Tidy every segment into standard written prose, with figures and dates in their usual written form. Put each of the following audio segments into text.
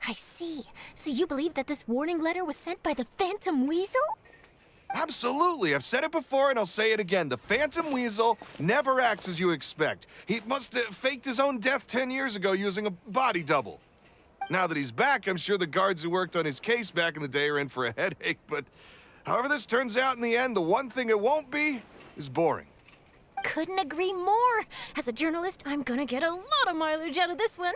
I see. So you believe that this warning letter was sent by the Phantom Weasel? Absolutely. I've said it before and I'll say it again. The Phantom Weasel never acts as you expect. He must have faked his own death 10 years ago using a body double. Now that he's back, I'm sure the guards who worked on his case back in the day are in for a headache, but however this turns out in the end, the one thing it won't be is boring. Couldn't agree more. As a journalist, I'm gonna get a lot of mileage out of this one.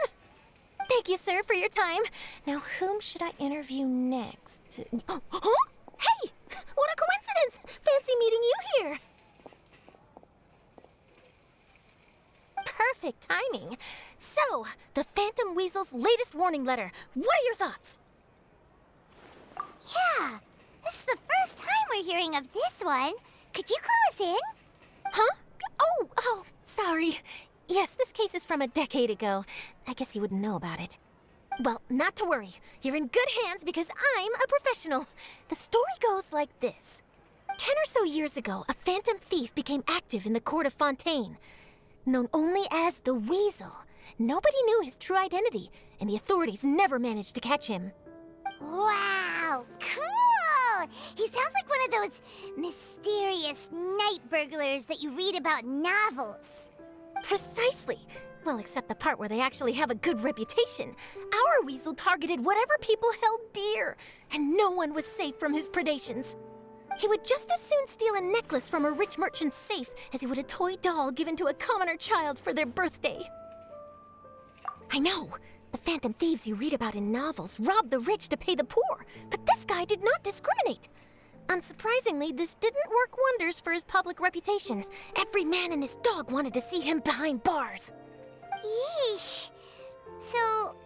Thank you, sir, for your time. Now, whom should I interview next? Huh? Hey! What a coincidence! Fancy meeting you here. Perfect timing. So, the Phantom Weasel's latest warning letter. What are your thoughts? Yeah, this is the first time we're hearing of this one. Could you clue us in? Huh? Oh, sorry. Yes, this case is from a decade ago. I guess you wouldn't know about it. Well, not to worry. You're in good hands because I'm a professional. The story goes like this. 10 or so years ago, a phantom thief became active in the court of Fontaine. Known only as the Weasel, nobody knew his true identity, and the authorities never managed to catch him. Wow, cool! He sounds like one of those mysterious night burglars that you read about in novels. Precisely. Well, except the part where they actually have a good reputation. Our Weasel targeted whatever people held dear, and no one was safe from his predations. He would just as soon steal a necklace from a rich merchant's safe as he would a toy doll given to a commoner child for their birthday. I know, the phantom thieves you read about in novels rob the rich to pay the poor, but this guy did not discriminate. Unsurprisingly, this didn't work wonders for his public reputation. Every man and his dog wanted to see him behind bars. Yeesh. So,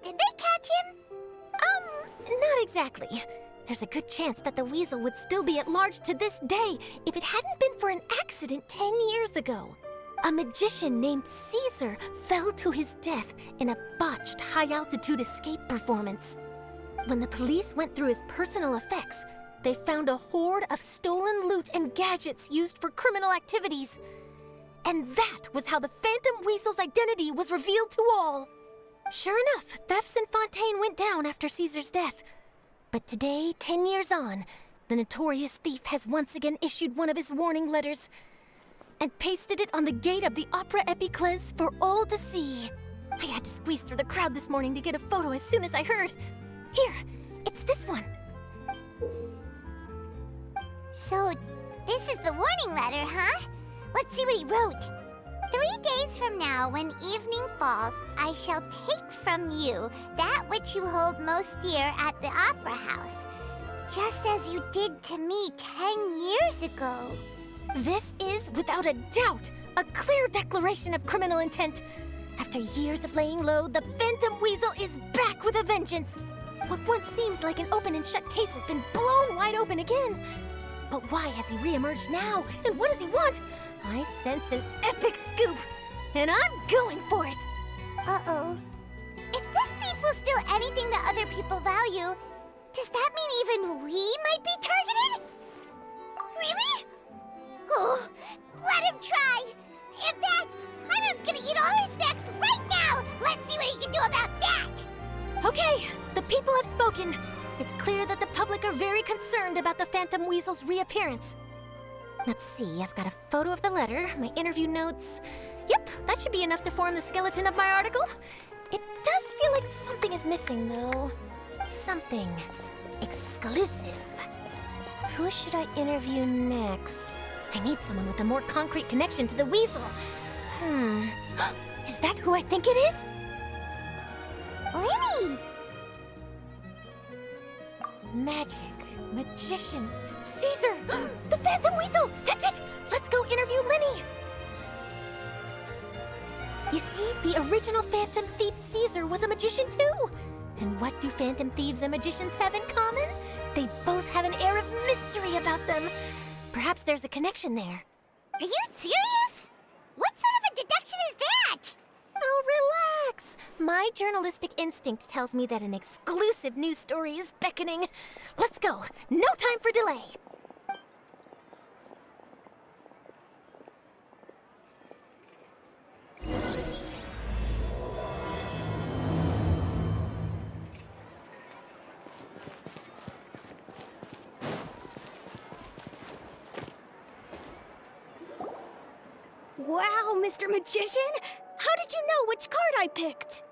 did they catch him? Not exactly. There's a good chance that the Weasel would still be at large to this day if it hadn't been for an accident 10 years ago. A magician named Caesar fell to his death in a botched high-altitude escape performance. When the police went through his personal effects, they found a hoard of stolen loot and gadgets used for criminal activities. And that was how the Phantom Weasel's identity was revealed to all. Sure enough, thefts in Fontaine went down after Caesar's death. But today, 10 years on, the notorious thief has once again issued one of his warning letters and pasted it on the gate of the Opera Epiclese for all to see. I had to squeeze through the crowd this morning to get a photo as soon as I heard. Here, it's this one. So, this is the warning letter, huh? Let's see what he wrote. 3 days from now, when evening falls, I shall take from you that which you hold most dear at the Opera House, just as you did to me 10 years ago. This is, without a doubt, a clear declaration of criminal intent. After years of laying low, the Phantom Weasel is back with a vengeance. What once seemed like an open and shut case has been blown wide open again. But why has he re-emerged now, and what does he want? I sense an epic scoop, and I'm going for it! Uh-oh. If this thief will steal anything that other people value, does that mean even we might be targeted? Really? Oh, let him try! In fact, Hyman's gonna eat all our snacks right now! Let's see what he can do about that! Okay, the people have spoken. It's clear that the public are very concerned about the Phantom Weasel's reappearance. Let's see, I've got a photo of the letter, my interview notes. Yep, that should be enough to form the skeleton of my article. It does feel like something is missing, though. Something exclusive. Who should I interview next? I need someone with a more concrete connection to the Weasel. Is that who I think it is? Lyney! Magic, magician, Caesar! The Phantom Weasel! That's it! Let's go interview Lyney! You see, the original Phantom Thief Caesar was a magician too! And what do Phantom Thieves and magicians have in common? They both have an air of mystery about them. Perhaps there's a connection there. Are you serious? What sort of a deduction is that? Oh, relax! My journalistic instinct tells me that an exclusive news story is beckoning. Let's go! No time for delay! Wow, Mr. Magician! How did you know which card I picked?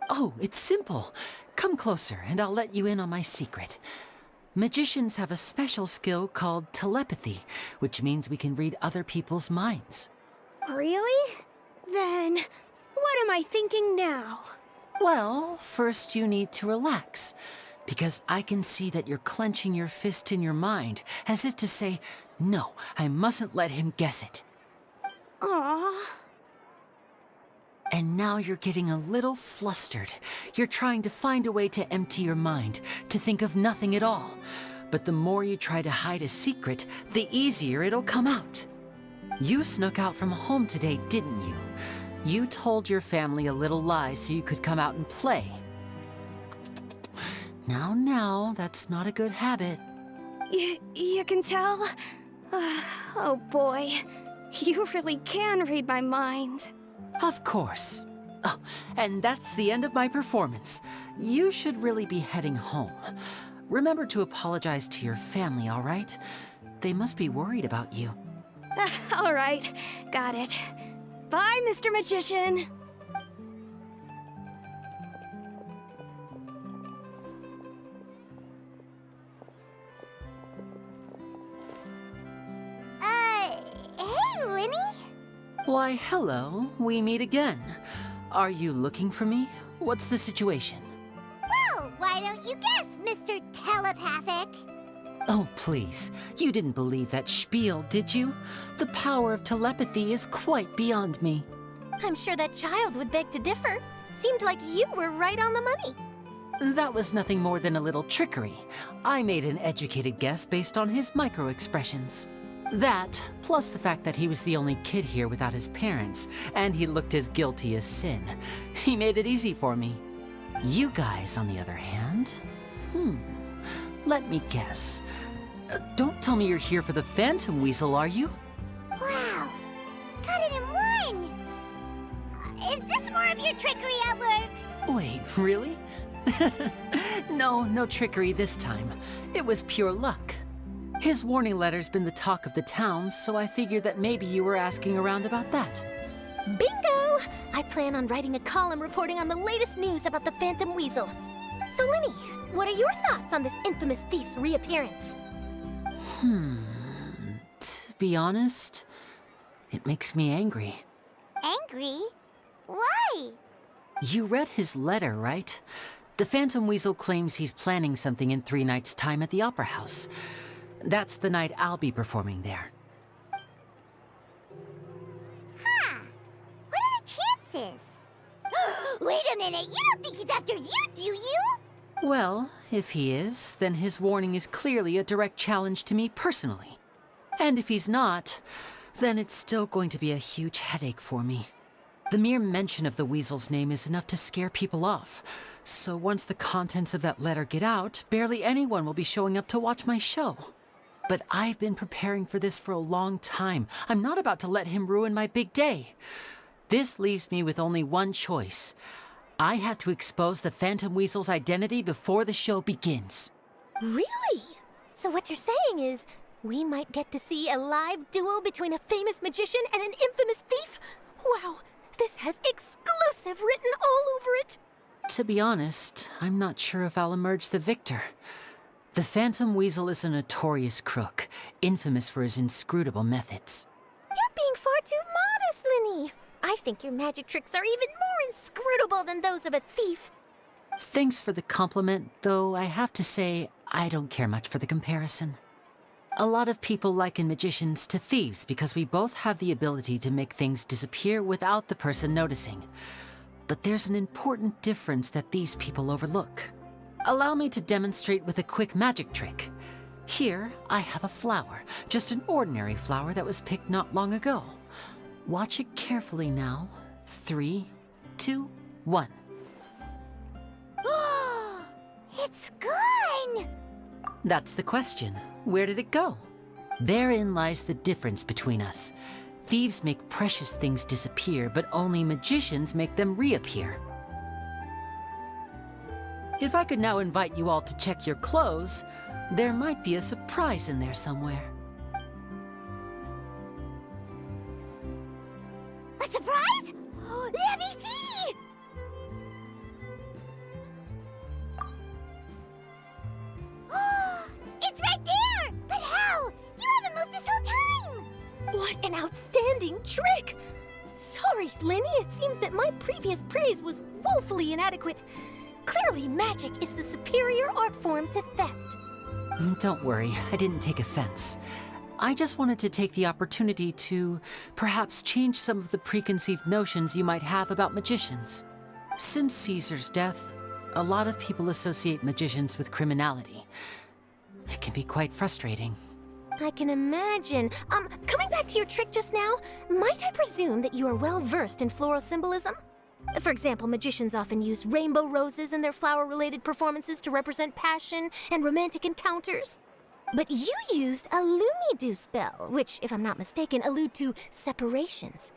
Oh, it's simple. Come closer and I'll let you in on my secret. Magicians have a special skill called telepathy, which means we can read other people's minds. Really? Then, what am I thinking now? Well, first you need to relax, because I can see that you're clenching your fist in your mind, as if to say, no, I mustn't let him guess it. Aww. And now you're getting a little flustered. You're trying to find a way to empty your mind, to think of nothing at all. But the more you try to hide a secret, the easier it'll come out. You snuck out from home today, didn't you? You told your family a little lie so you could come out and play. Now, that's not a good habit. You can tell? Oh boy, you really can read my mind. Of course. Oh, and that's the end of my performance. You should really be heading home. Remember to apologize to your family, all right? They must be worried about you. All right, got it. Bye, Mr. Magician. Hey, Lyney? Why, hello. We meet again. Are you looking for me? What's the situation? Well, why don't you guess, Mr. Telepathic? Oh, please. You didn't believe that spiel, did you? The power of telepathy is quite beyond me. I'm sure that child would beg to differ. Seemed like you were right on the money. That was nothing more than a little trickery. I made an educated guess based on his micro-expressions. That, plus the fact that he was the only kid here without his parents, and he looked as guilty as sin. He made it easy for me. You guys, on the other hand... Let me guess. Don't tell me you're here for the Phantom Weasel, are you? Wow, got it in one! Is this more of your trickery at work? Wait, really? No trickery this time. It was pure luck. His warning letter's been the talk of the town, so I figured that maybe you were asking around about that. Bingo! I plan on writing a column reporting on the latest news about the Phantom Weasel. So, Lyney, what are your thoughts on this infamous thief's reappearance? To be honest, it makes me angry. Angry? Why? You read his letter, right? The Phantom Weasel claims he's planning something in 3 nights' time at the Opera House. That's the night I'll be performing there. Huh. What are the chances? Wait a minute, you don't think he's after you, do you? Well, if he is, then his warning is clearly a direct challenge to me personally. And if he's not, then it's still going to be a huge headache for me. The mere mention of the Weasel's name is enough to scare people off. So once the contents of that letter get out, barely anyone will be showing up to watch my show. But I've been preparing for this for a long time. I'm not about to let him ruin my big day. This leaves me with only one choice. I have to expose the Phantom Weasel's identity before the show begins. Really? So what you're saying is, we might get to see a live duel between a famous magician and an infamous thief? Wow, this has exclusive written all over it. To be honest, I'm not sure if I'll emerge the victor. The Phantom Weasel is a notorious crook, infamous for his inscrutable methods. You're being far too modest, Lyney. I think your magic tricks are even more inscrutable than those of a thief. Thanks for the compliment, though I have to say I don't care much for the comparison. A lot of people liken magicians to thieves because we both have the ability to make things disappear without the person noticing. But there's an important difference that these people overlook. Allow me to demonstrate with a quick magic trick. Here, I have a flower, just an ordinary flower that was picked not long ago. Watch it carefully now. 3, 2, 1. It's gone! That's the question. Where did it go? Therein lies the difference between us. Thieves make precious things disappear, but only magicians make them reappear. If I could now invite you all to check your clothes, there might be a surprise in there somewhere. outstanding trick! Sorry, Lyney, it seems that my previous praise was woefully inadequate. Clearly, magic is the superior art form to theft. Don't worry, I didn't take offense. I just wanted to take the opportunity to perhaps change some of the preconceived notions you might have about magicians. Since Caesar's death, a lot of people associate magicians with criminality. It can be quite frustrating. I can imagine. Coming back to your trick just now, might I presume that you are well versed in floral symbolism? For example, magicians often use rainbow roses in their flower-related performances to represent passion and romantic encounters. But you used a Lumidu spell, which, if I'm not mistaken, allude to separations.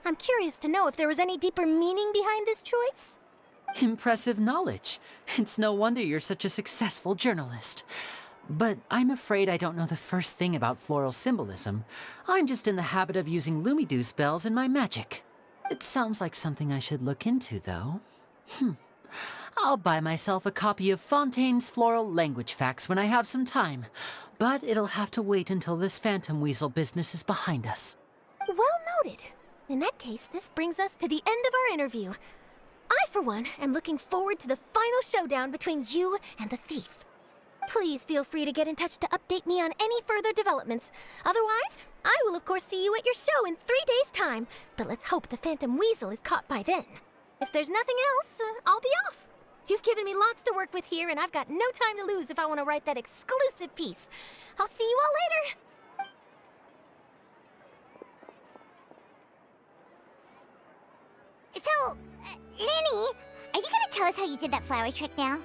I'm curious to know if there was any deeper meaning behind this choice? Impressive knowledge. It's no wonder you're such a successful journalist. But I'm afraid I don't know the first thing about floral symbolism. I'm just in the habit of using Lumidu spells in my magic. It sounds like something I should look into, though. I'll buy myself a copy of Fontaine's Floral Language Facts when I have some time. But it'll have to wait until this phantom weasel business is behind us. Well noted. In that case, this brings us to the end of our interview. I, for one, am looking forward to the final showdown between you and the thief. Please feel free to get in touch to update me on any further developments. Otherwise, I will of course see you at your show in 3 days' time. But let's hope the Phantom Weasel is caught by then. If there's nothing else, I'll be off. You've given me lots to work with here, and I've got no time to lose if I want to write that exclusive piece. I'll see you all later. So, Lyney, are you gonna tell us how you did that flower trick now?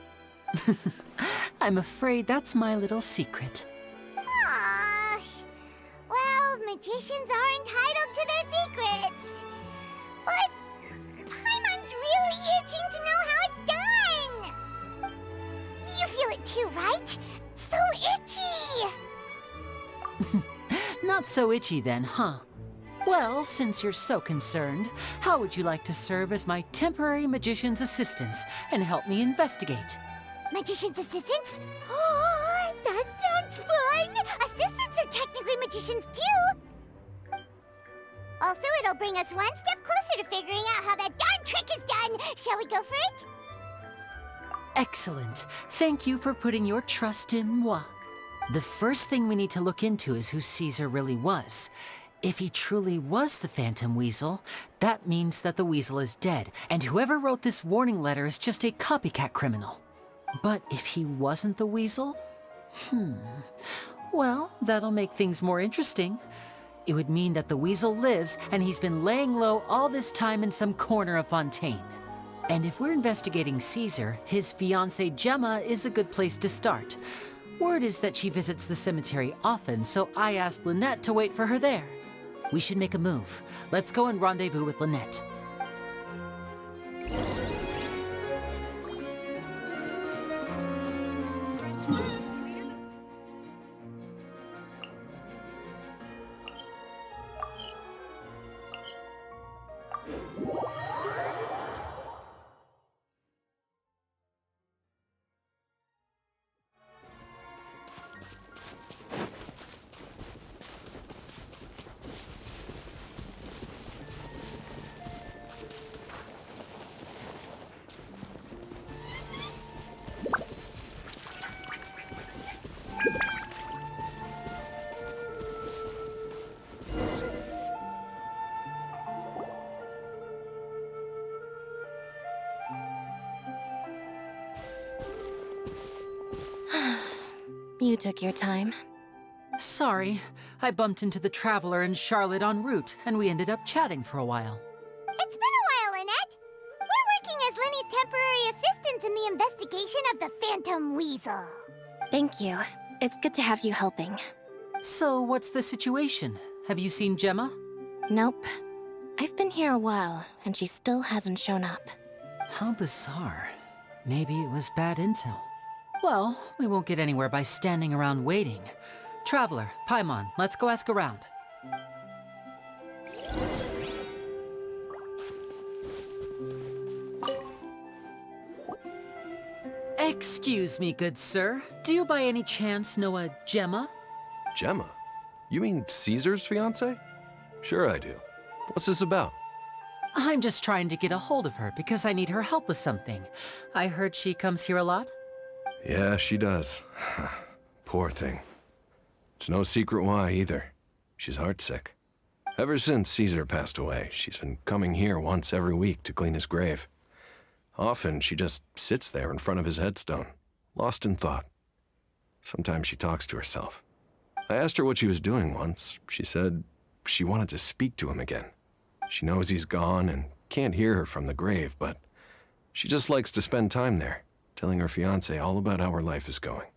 I'm afraid that's my little secret. Aww. Well, magicians are entitled to their secrets. But Paimon's really itching to know how it's done. You feel it too, right? So itchy. Not so itchy then, huh? Well, since you're so concerned, how would you like to serve as my temporary magician's assistants and help me investigate? Magician's assistants? Oh, that sounds fun! Assistants are technically magicians too! Also, it'll bring us one step closer to figuring out how that darn trick is done! Shall we go for it? Excellent. Thank you for putting your trust in moi. The first thing we need to look into is who Caesar really was. If he truly was the Phantom Weasel, that means that the weasel is dead, and whoever wrote this warning letter is just a copycat criminal. But if he wasn't the weasel? Well, that'll make things more interesting. It would mean that the weasel lives, and he's been laying low all this time in some corner of Fontaine. And if we're investigating Caesar, his fiancée Gemma is a good place to start. Word is that she visits the cemetery often, so I asked Lynette to wait for her there. We should make a move. Let's go and rendezvous with Lynette. You took your time. Sorry, I bumped into the Traveler and Charlotte en route, and we ended up chatting for a while. It's been a while, Lynette. We're working as Lyney's temporary assistants in the investigation of the Phantom Weasel. Thank you. It's good to have you helping. So, what's the situation? Have you seen Gemma? Nope. I've been here a while, and she still hasn't shown up. How bizarre. Maybe it was bad intel. Well, we won't get anywhere by standing around waiting. Traveler, Paimon, let's go ask around. Excuse me, good sir. Do you by any chance know a Gemma? Gemma? You mean Caesar's fiancé? Sure I do. What's this about? I'm just trying to get a hold of her because I need her help with something. I heard she comes here a lot. Yeah, she does. Poor thing. It's no secret why, either. She's heartsick. Ever since Caesar passed away, she's been coming here once every week to clean his grave. Often, she just sits there in front of his headstone, lost in thought. Sometimes she talks to herself. I asked her what she was doing once. She said she wanted to speak to him again. She knows he's gone and can't hear her from the grave, but she just likes to spend time there, telling her fiancé all about how her life is going.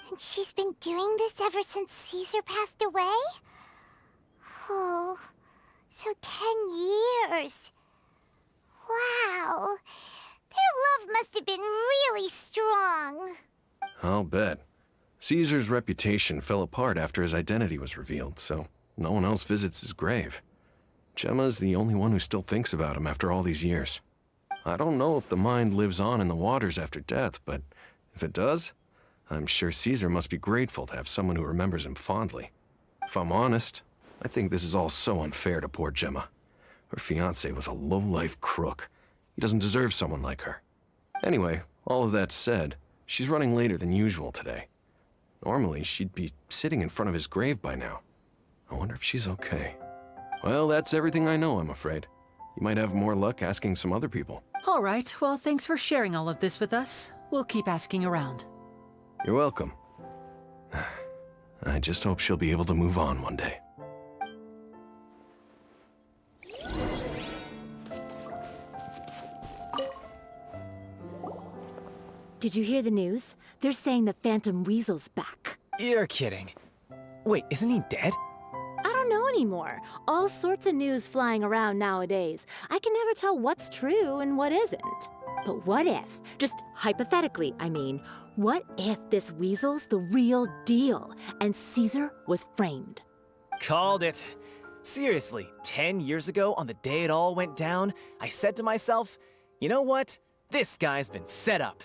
And she's been doing this ever since Caesar passed away? Oh, so 10 years. Wow. Their love must have been really strong. I'll bet. Caesar's reputation fell apart after his identity was revealed, so no one else visits his grave. Gemma's the only one who still thinks about him after all these years. I don't know if the mind lives on in the waters after death, but if it does, I'm sure Caesar must be grateful to have someone who remembers him fondly. If I'm honest, I think this is all so unfair to poor Gemma. Her fiancé was a low-life crook. He doesn't deserve someone like her. Anyway, all of that said, she's running later than usual today. Normally, she'd be sitting in front of his grave by now. I wonder if she's okay. Well, that's everything I know, I'm afraid. You might have more luck asking some other people. All right, well, thanks for sharing all of this with us. We'll keep asking around. You're welcome. I just hope she'll be able to move on one day. Did you hear the news? They're saying the Phantom Weasel's back. You're kidding. Wait, isn't he dead? I don't know anymore. All sorts of news flying around nowadays. I can never tell what's true and what isn't. But what if, just hypothetically, I mean, what if this weasel's the real deal and Caesar was framed? Called it. Seriously, 10 years ago, on the day it all went down, I said to myself, you know what? This guy's been set up.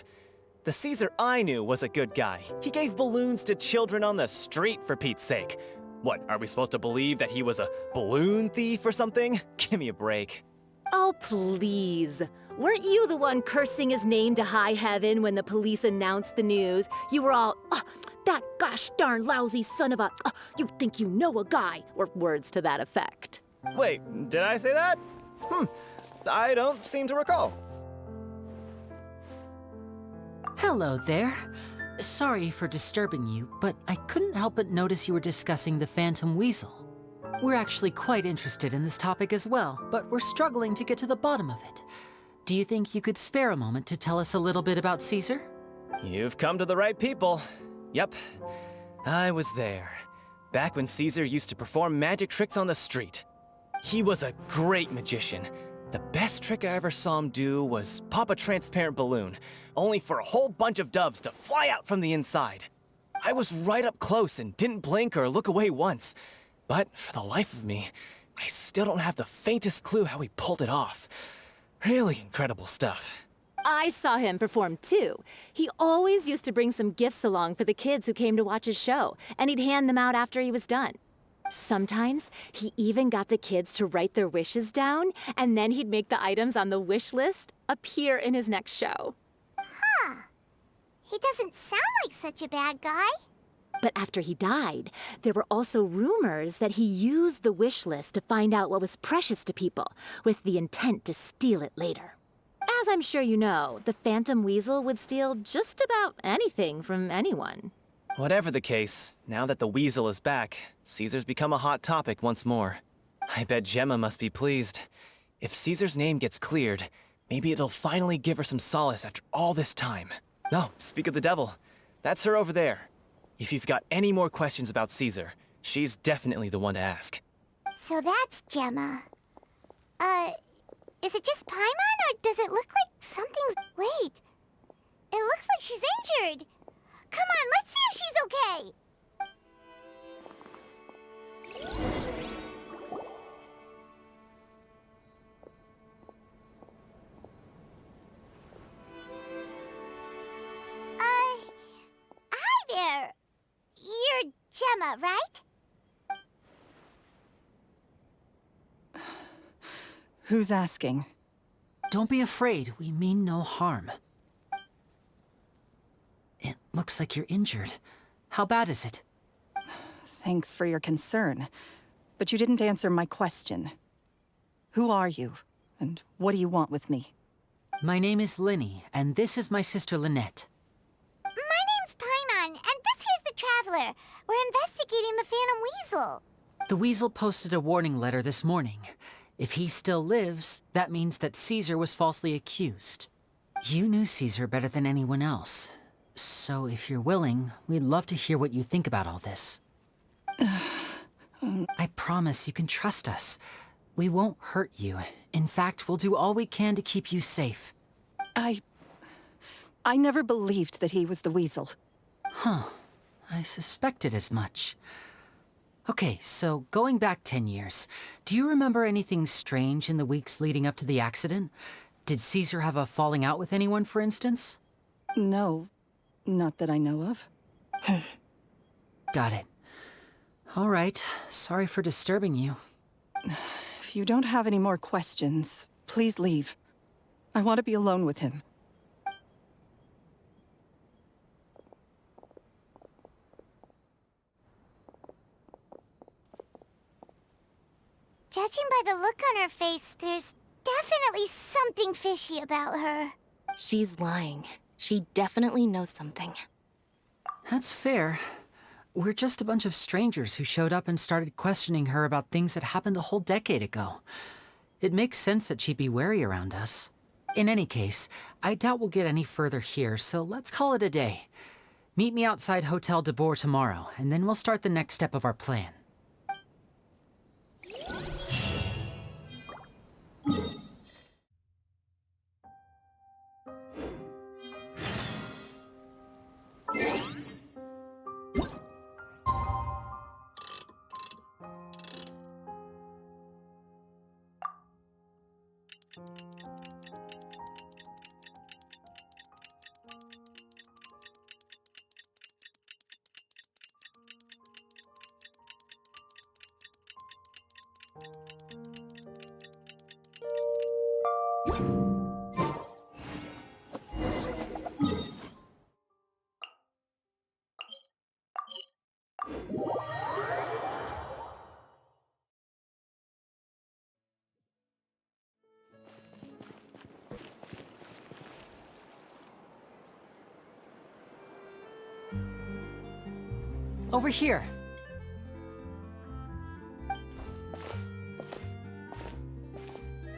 The Caesar I knew was a good guy. He gave balloons to children on the street, for Pete's sake. What, are we supposed to believe that he was a balloon thief or something? Give me a break. Oh, please. Weren't you the one cursing his name to high heaven when the police announced the news? You were all, that gosh darn lousy son of a, you think you know a guy, or words to that effect. Wait, did I say that? I don't seem to recall. Hello there. Sorry for disturbing you, but I couldn't help but notice you were discussing the Phantom Weasel. We're actually quite interested in this topic as well, but we're struggling to get to the bottom of it. Do you think you could spare a moment to tell us a little bit about Caesar? You've come to the right people. Yep, I was there. Back when Caesar used to perform magic tricks on the street. He was a great magician. The best trick I ever saw him do was pop a transparent balloon, only for a whole bunch of doves to fly out from the inside. I was right up close and didn't blink or look away once. But for the life of me, I still don't have the faintest clue how he pulled it off. Really incredible stuff. I saw him perform too. He always used to bring some gifts along for the kids who came to watch his show, and he'd hand them out after he was done. Sometimes he even got the kids to write their wishes down, and then he'd make the items on the wish list appear in his next show. Huh. He doesn't sound like such a bad guy. But after he died, there were also rumors that he used the wish list to find out what was precious to people, with the intent to steal it later. As I'm sure you know, the Phantom Weasel would steal just about anything from anyone. Whatever the case, now that the Weasel is back, Caesar's become a hot topic once more. I bet Gemma must be pleased. If Caesar's name gets cleared, maybe it'll finally give her some solace after all this time. Oh, speak of the devil. That's her over there. If you've got any more questions about Caesar, she's definitely the one to ask. So that's Gemma. Is it just Paimon, or does it look like something's... Wait. It looks like she's injured. Come on, let's see if she's okay. Hi there. You're Gemma, right? Who's asking? Don't be afraid, we mean no harm. It looks like you're injured. How bad is it? Thanks for your concern, but you didn't answer my question. Who are you, and what do you want with me? My name is Lyney, and this is my sister Lynette. My name's Paimon, and this here's the Traveler. We're investigating the Phantom Weasel. The Weasel posted a warning letter this morning. If he still lives, that means that Caesar was falsely accused. You knew Caesar better than anyone else. So if you're willing, we'd love to hear what you think about all this. I promise you can trust us. We won't hurt you. In fact, we'll do all we can to keep you safe. I never believed that he was the Weasel. Huh. I suspected as much. Okay, so going back 10 years, do you remember anything strange in the weeks leading up to the accident? Did Caesar have a falling out with anyone, for instance? No, not that I know of. Got it. All right, sorry for disturbing you. If you don't have any more questions, please leave. I want to be alone with him. Judging by the look on her face, there's definitely something fishy about her. She's lying. She definitely knows something. That's fair. We're just a bunch of strangers who showed up and started questioning her about things that happened a whole decade ago. It makes sense that she'd be wary around us. In any case, I doubt we'll get any further here, so let's call it a day. Meet me outside Hotel de Boer tomorrow, and then we'll start the next step of our plan. Over here.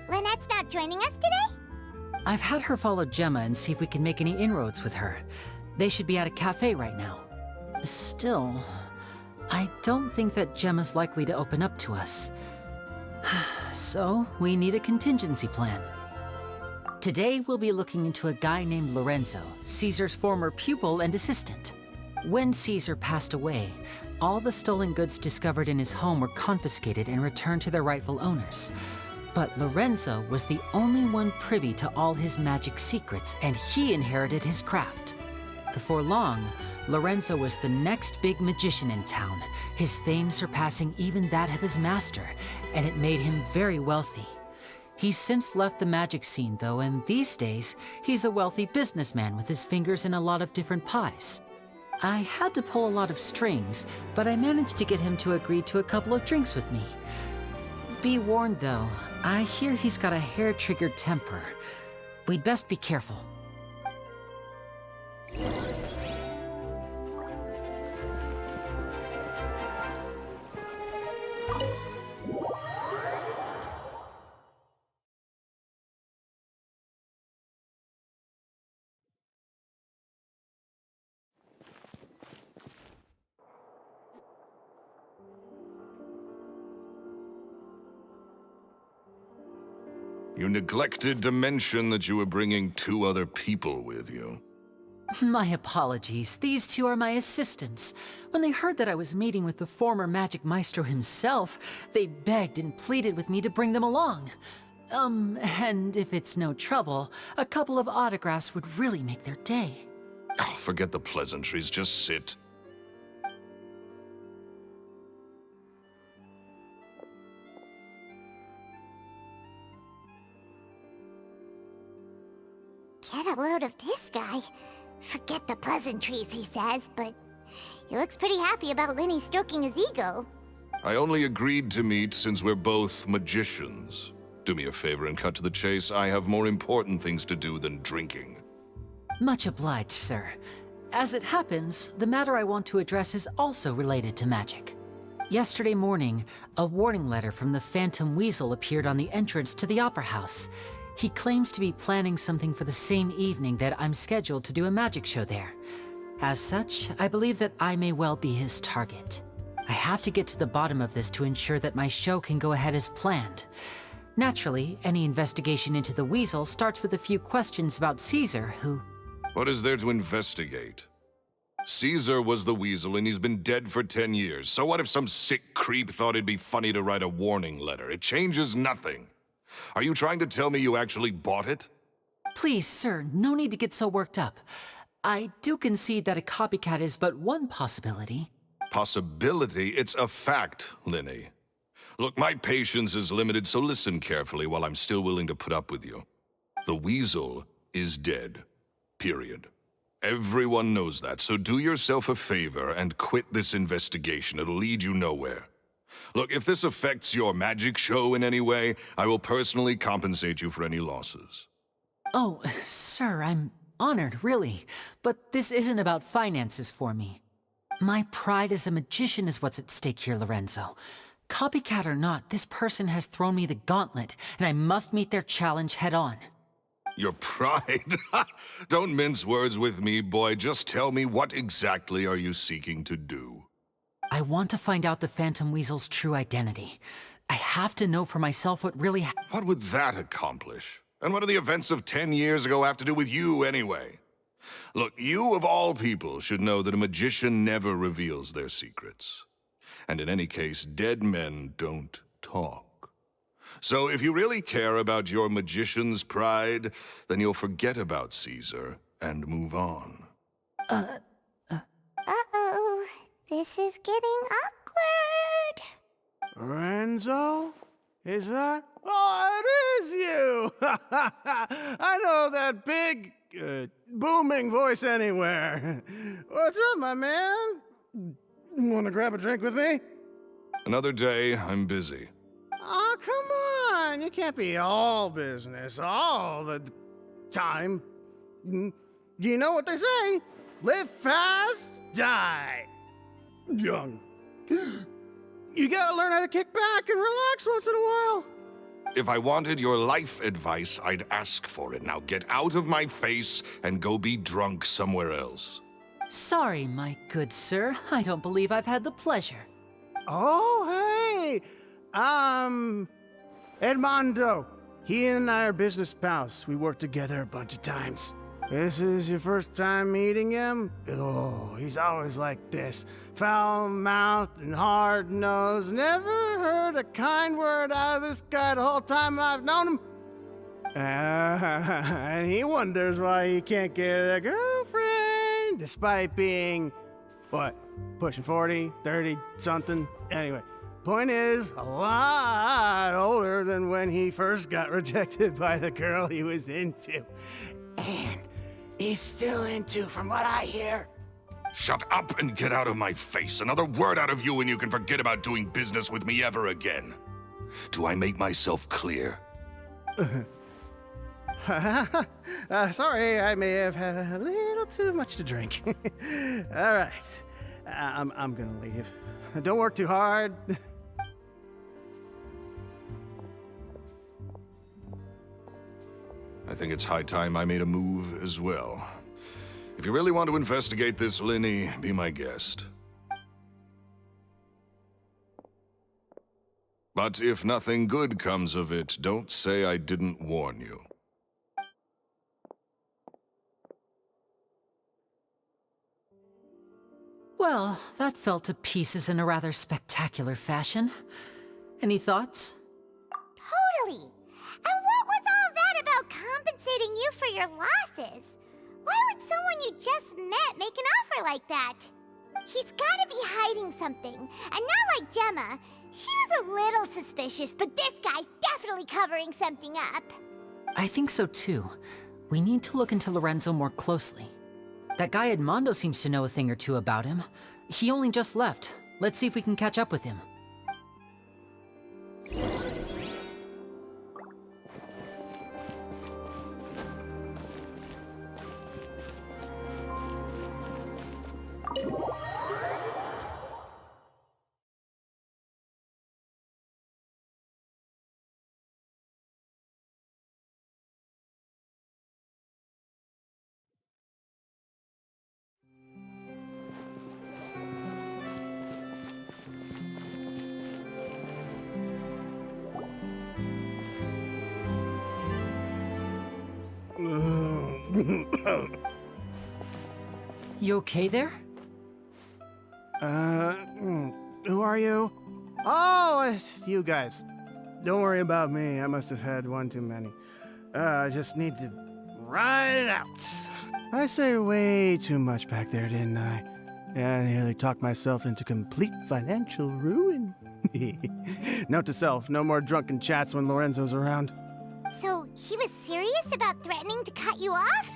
Lynette's not joining us today? I've had her follow Gemma and see if we can make any inroads with her. They should be at a cafe right now. Still, I don't think that Gemma's likely to open up to us. So, we need a contingency plan. Today, we'll be looking into a guy named Lorenzo, Caesar's former pupil and assistant. When Caesar passed away, all the stolen goods discovered in his home were confiscated and returned to their rightful owners. But Lorenzo was the only one privy to all his magic secrets, and he inherited his craft. Before long, Lorenzo was the next big magician in town, his fame surpassing even that of his master, and it made him very wealthy. He's since left the magic scene, though, and these days, he's a wealthy businessman with his fingers in a lot of different pies. I had to pull a lot of strings, but I managed to get him to agree to a couple of drinks with me. Be warned, though, I hear he's got a hair-triggered temper. We'd best be careful. You neglected to mention that you were bringing 2 other people with you. My apologies. These 2 are my assistants. When they heard that I was meeting with the former magic maestro himself, they begged and pleaded with me to bring them along. And if it's no trouble, a couple of autographs would really make their day. Oh, forget the pleasantries, just sit. Get a load of this guy. Forget the pleasantries, he says, but he looks pretty happy about Lyney stroking his ego. I only agreed to meet since we're both magicians. Do me a favor and cut to the chase. I have more important things to do than drinking. Much obliged, sir. As it happens, the matter I want to address is also related to magic. Yesterday morning, a warning letter from the Phantom Weasel appeared on the entrance to the Opera House. He claims to be planning something for the same evening that I'm scheduled to do a magic show there. As such, I believe that I may well be his target. I have to get to the bottom of this to ensure that my show can go ahead as planned. Naturally, any investigation into the Weasel starts with a few questions about Caesar, who... What is there to investigate? Caesar was the Weasel, and he's been dead for 10 years. So what if some sick creep thought it'd be funny to write a warning letter? It changes nothing. Are you trying to tell me you actually bought it? Please, sir, no need to get so worked up. I do concede that a copycat is but one possibility. Possibility? It's a fact, Lyney. Look, my patience is limited, so listen carefully while I'm still willing to put up with you. The Weasel is dead. Period. Everyone knows that, so do yourself a favor and quit this investigation. It'll lead you nowhere. Look, if this affects your magic show in any way, I will personally compensate you for any losses. Oh, sir, I'm honored, really. But this isn't about finances for me. My pride as a magician is what's at stake here, Lorenzo. Copycat or not, this person has thrown me the gauntlet, and I must meet their challenge head-on. Your pride? Don't mince words with me, boy. Just tell me, what exactly are you seeking to do? I want to find out the Phantom Weasel's true identity. I have to know for myself what really What would that accomplish? And what do the events of 10 years ago have to do with you, anyway? Look, you of all people should know that a magician never reveals their secrets. And in any case, dead men don't talk. So if you really care about your magician's pride, then you'll forget about Caesar and move on. Uh-oh. This is getting awkward. Lorenzo? Is that? Oh, it is you! I know that big, booming voice anywhere. What's up, my man? Want to grab a drink with me? Another day, I'm busy. Oh, come on. You can't be all business all the time. You know what they say? Live fast, die young. You gotta learn how to kick back and relax once in a while. If I wanted your life advice, I'd ask for it. Now get out of my face and go be drunk somewhere else. Sorry, my good sir. I don't believe I've had the pleasure. Oh, hey! Edmondo. He and I are business pals. We worked together a bunch of times. This is your first time meeting him? Oh, he's always like this. Foul-mouthed and hard-nosed. Never heard a kind word out of this guy the whole time I've known him. And he wonders why he can't get a girlfriend, despite being, what, pushing 40, 30, something? Anyway, point is, a lot older than when he first got rejected by the girl he was into. And he's still into, from what I hear. Shut up and get out of my face. Another word out of you and you can forget about doing business with me ever again. Do I make myself clear? Sorry, I may have had a little too much to drink. All right, I'm gonna leave. Don't work too hard. I think it's high time I made a move as well. If you really want to investigate this, Lyney, be my guest. But if nothing good comes of it, don't say I didn't warn you. Well, that fell to pieces in a rather spectacular fashion. Any thoughts? Totally. And what was all that about compensating you for your losses? Why would someone you just met make an offer like that? He's gotta be hiding something. And not like Gemma. She was a little suspicious, but this guy's definitely covering something up. I think so too. We need to look into Lorenzo more closely. That guy Edmondo seems to know a thing or two about him. He only just left. Let's see if we can catch up with him. You okay there? Who are you? Oh, it's you guys. Don't worry about me. I must have had one too many. I just need to ride it out. I say way too much back there, didn't I? Yeah, I nearly talked myself into complete financial ruin. Note to self, no more drunken chats when Lorenzo's around. So, he was serious about threatening to cut you off?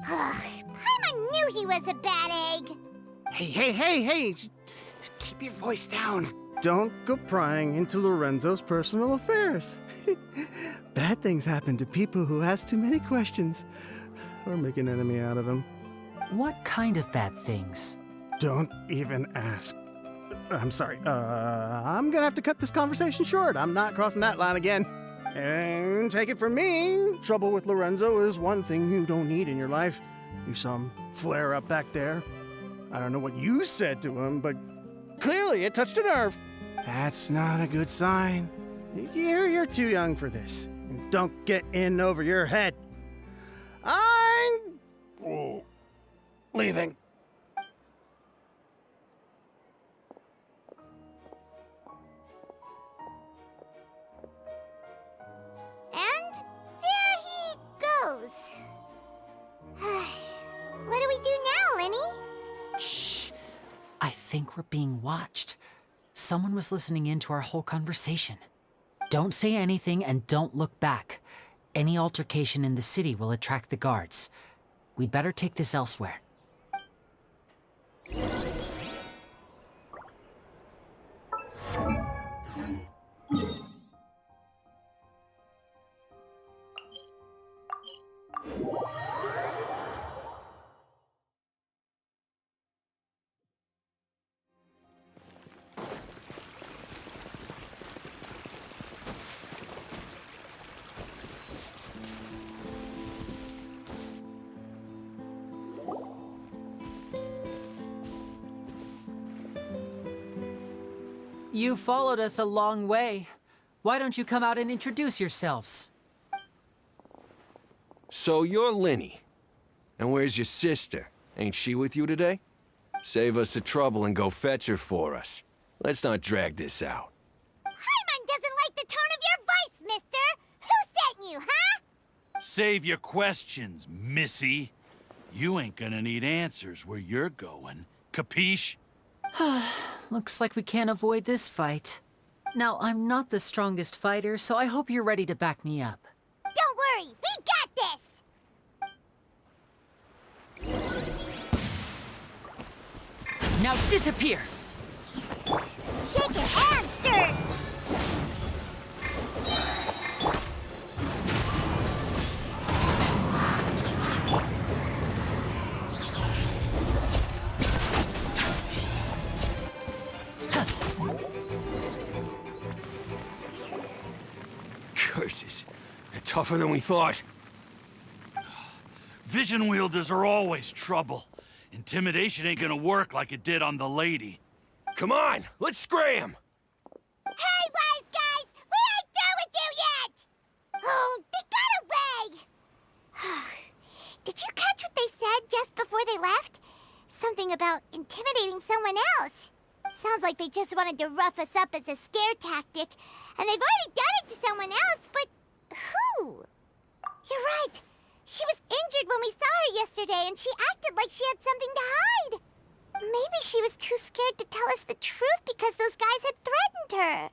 Paimon knew he was a bad egg! Hey, keep your voice down. Don't go prying into Lorenzo's personal affairs. Bad things happen to people who ask too many questions, or make an enemy out of him. What kind of bad things? Don't even ask. I'm sorry, I'm gonna have to cut this conversation short. I'm not crossing that line again. And take it from me, trouble with Lorenzo is one thing you don't need in your life. You saw him flare up back there. I don't know what you said to him, but clearly it touched a nerve. That's not a good sign. You're too young for this. Don't get in over your head. I'm leaving. And there he goes. What do we do now, Lyney? Shh! I think we're being watched. Someone was listening in to our whole conversation. Don't say anything and don't look back. Any altercation in the city will attract the guards. We'd better take this elsewhere. You followed us a long way. Why don't you come out and introduce yourselves? So you're Lyney. And where's your sister? Ain't she with you today? Save us the trouble and go fetch her for us. Let's not drag this out. Paimon doesn't like the tone of your voice, mister! Who sent you, huh? Save your questions, missy. You ain't gonna need answers where you're going. Capiche? Looks like we can't avoid this fight. Now, I'm not the strongest fighter, so I hope you're ready to back me up. Don't worry, we got this! Now disappear! Shake it and stir! Curses. They're tougher than we thought. Vision wielders are always trouble. Intimidation ain't gonna work like it did on the lady. Come on, let's scram! Hey, wise guys! We ain't through with you yet! Oh, they got away! Did you catch what they said just before they left? Something about intimidating someone else. Sounds like they just wanted to rough us up as a scare tactic, and they've already done it to someone else, but who? You're right. She was injured when we saw her yesterday, and she acted like she had something to hide. Maybe she was too scared to tell us the truth because those guys had threatened her.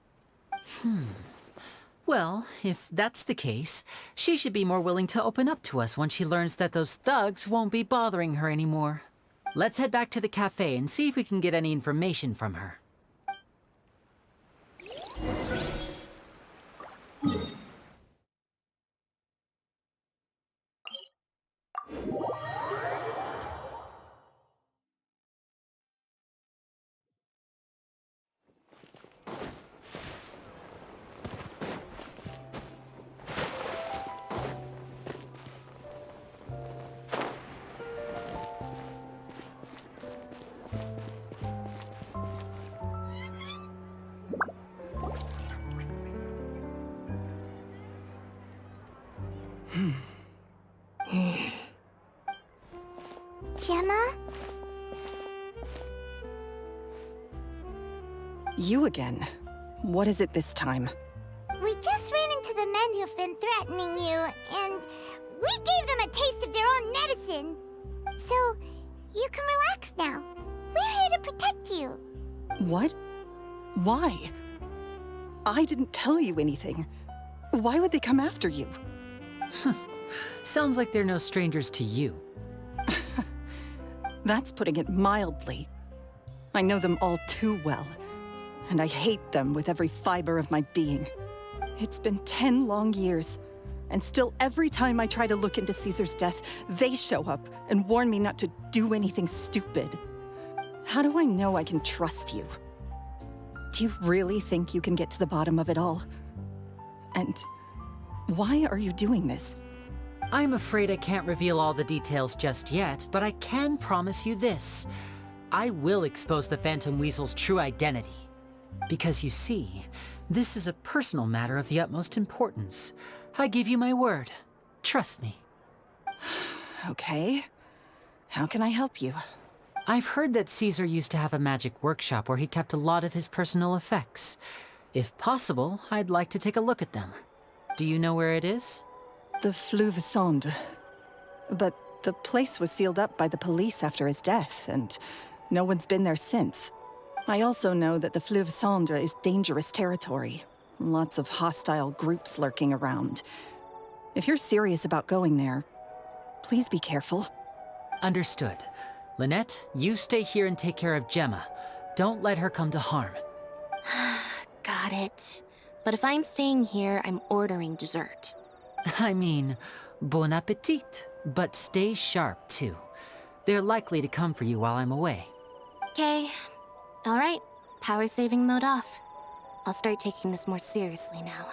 Well, if that's the case, she should be more willing to open up to us once she learns that those thugs won't be bothering her anymore. Let's head back to the cafe and see if we can get any information from her. Gemma? You again. What is it this time? We just ran into the men who've been threatening you, and we gave them a taste of their own medicine. So, you can relax now. We're here to protect you. What? Why? I didn't tell you anything. Why would they come after you? Sounds like they're no strangers to you. That's putting it mildly. I know them all too well, and I hate them with every fiber of my being. It's been 10 long years, and still every time I try to look into Caesar's death, they show up and warn me not to do anything stupid. How do I know I can trust you? Do you really think you can get to the bottom of it all? And why are you doing this? I'm afraid I can't reveal all the details just yet, but I can promise you this. I will expose the Phantom Weasel's true identity. Because you see, this is a personal matter of the utmost importance. I give you my word. Trust me. Okay. How can I help you? I've heard that Caesar used to have a magic workshop where he kept a lot of his personal effects. If possible, I'd like to take a look at them. Do you know where it is? The Fleuve Sonde. But the place was sealed up by the police after his death, and no one's been there since. I also know that the Fleuve Sonde is dangerous territory. Lots of hostile groups lurking around. If you're serious about going there, please be careful. Understood. Lynette, you stay here and take care of Gemma. Don't let her come to harm. Got it. But if I'm staying here, I'm ordering dessert. I mean, bon appetit, but stay sharp too. They're likely to come for you while I'm away. Okay. All right. Power saving mode off. I'll start taking this more seriously now.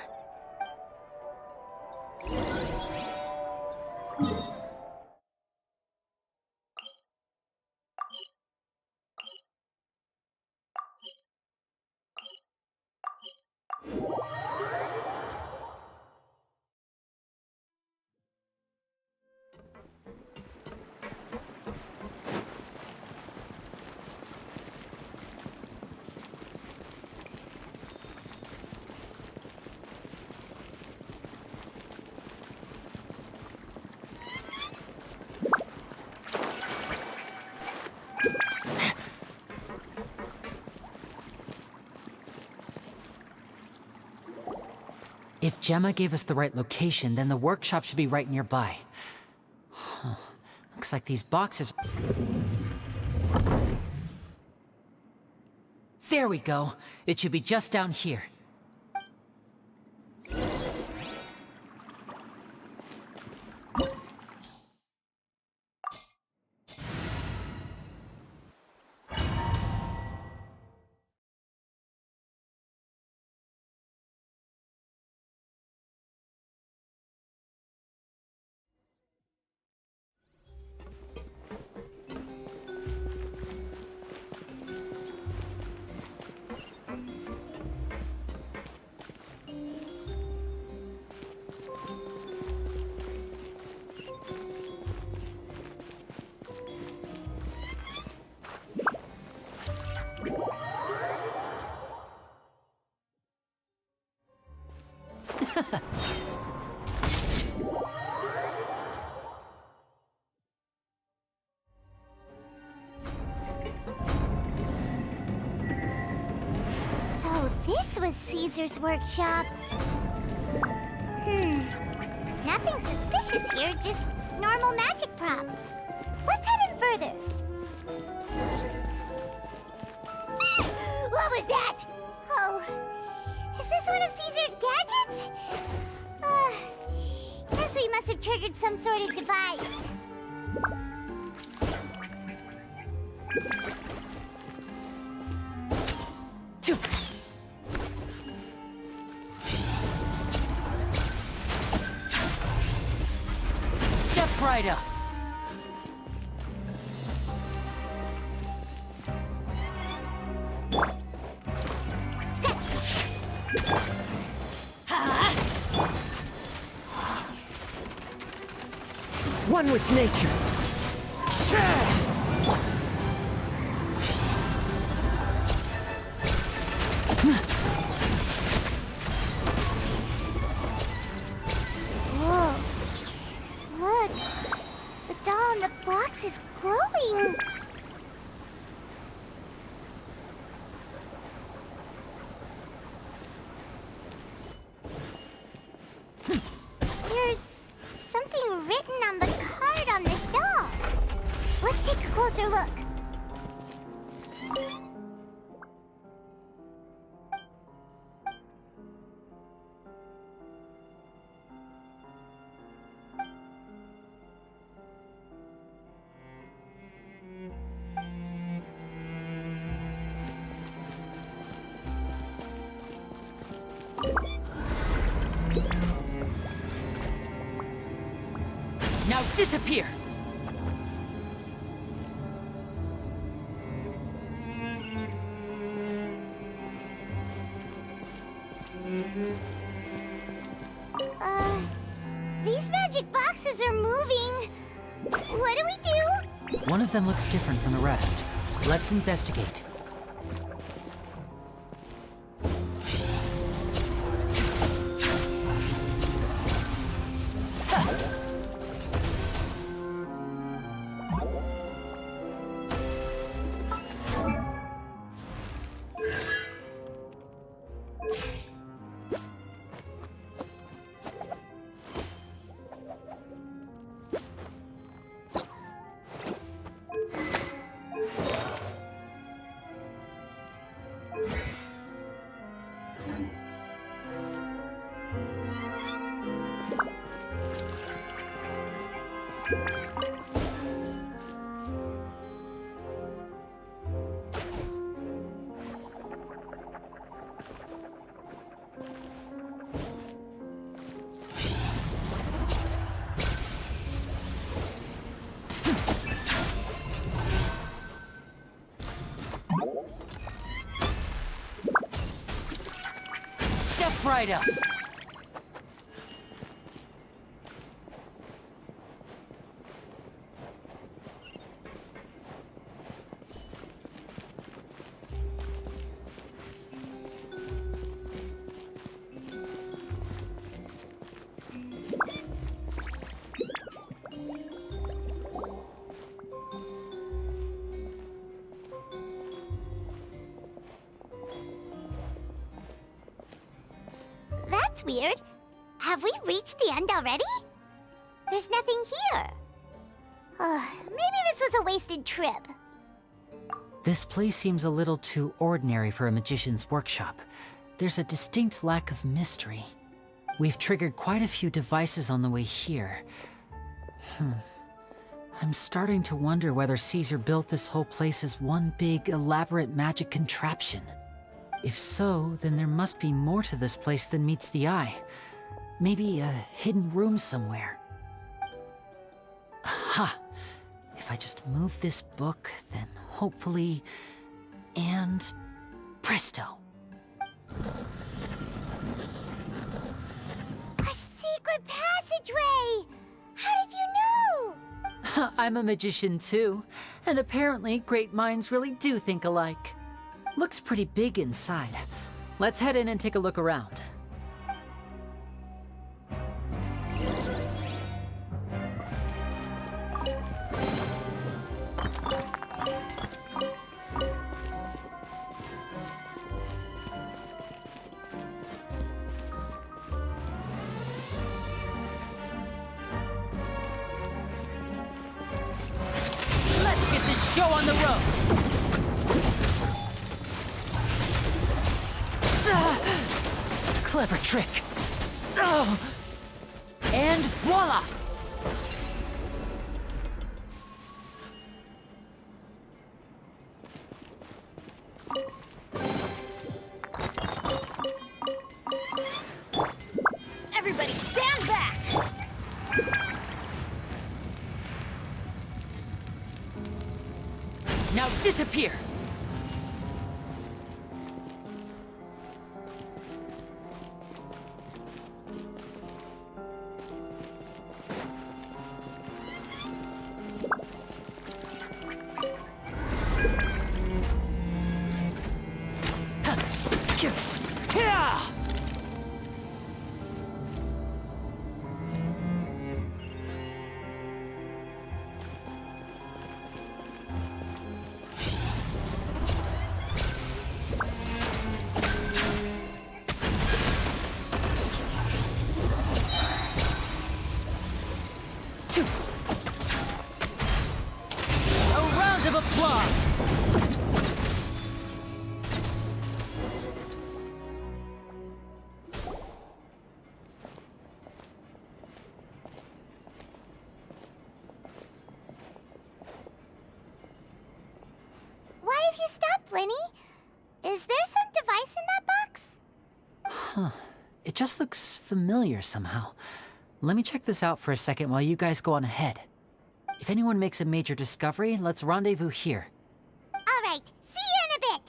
If Gemma gave us the right location, then the workshop should be right nearby. Huh. Looks like these boxes... There we go. It should be just down here. So this was Caesar's workshop. Nothing suspicious here, just normal magic props. Let's head in further. What was that? Oh, is this one of Caesar's gadgets? Guess we must have triggered some sort of device. Step right up. One with nature. Whoa. Look. The doll in the box is glowing. There's something written on the card on this doll. Let's take a closer look. Now disappear! These magic boxes are moving. What do we do? One of them looks different from the rest. Let's investigate. Step right up. That's weird. Have we reached the end already? There's nothing here. Maybe this was a wasted trip. This place seems a little too ordinary for a magician's workshop. There's a distinct lack of mystery. We've triggered quite a few devices on the way here. I'm starting to wonder whether Caesar built this whole place as one big, elaborate magic contraption. If so, then there must be more to this place than meets the eye. Maybe a hidden room somewhere. Aha! If I just move this book, then hopefully... and... presto! A secret passageway! How did you know? I'm a magician too, and apparently great minds really do think alike. Looks pretty big inside. Let's head in and take a look around. show on the road! Clever trick. Oh. And voila! Everybody stand back! Now disappear! A round of applause! Why have you stopped, Lyney? Is there some device in that box? Huh. It just looks familiar somehow. Let me check this out for a second while you guys go on ahead. If anyone makes a major discovery, let's rendezvous here. All right, see you in a bit.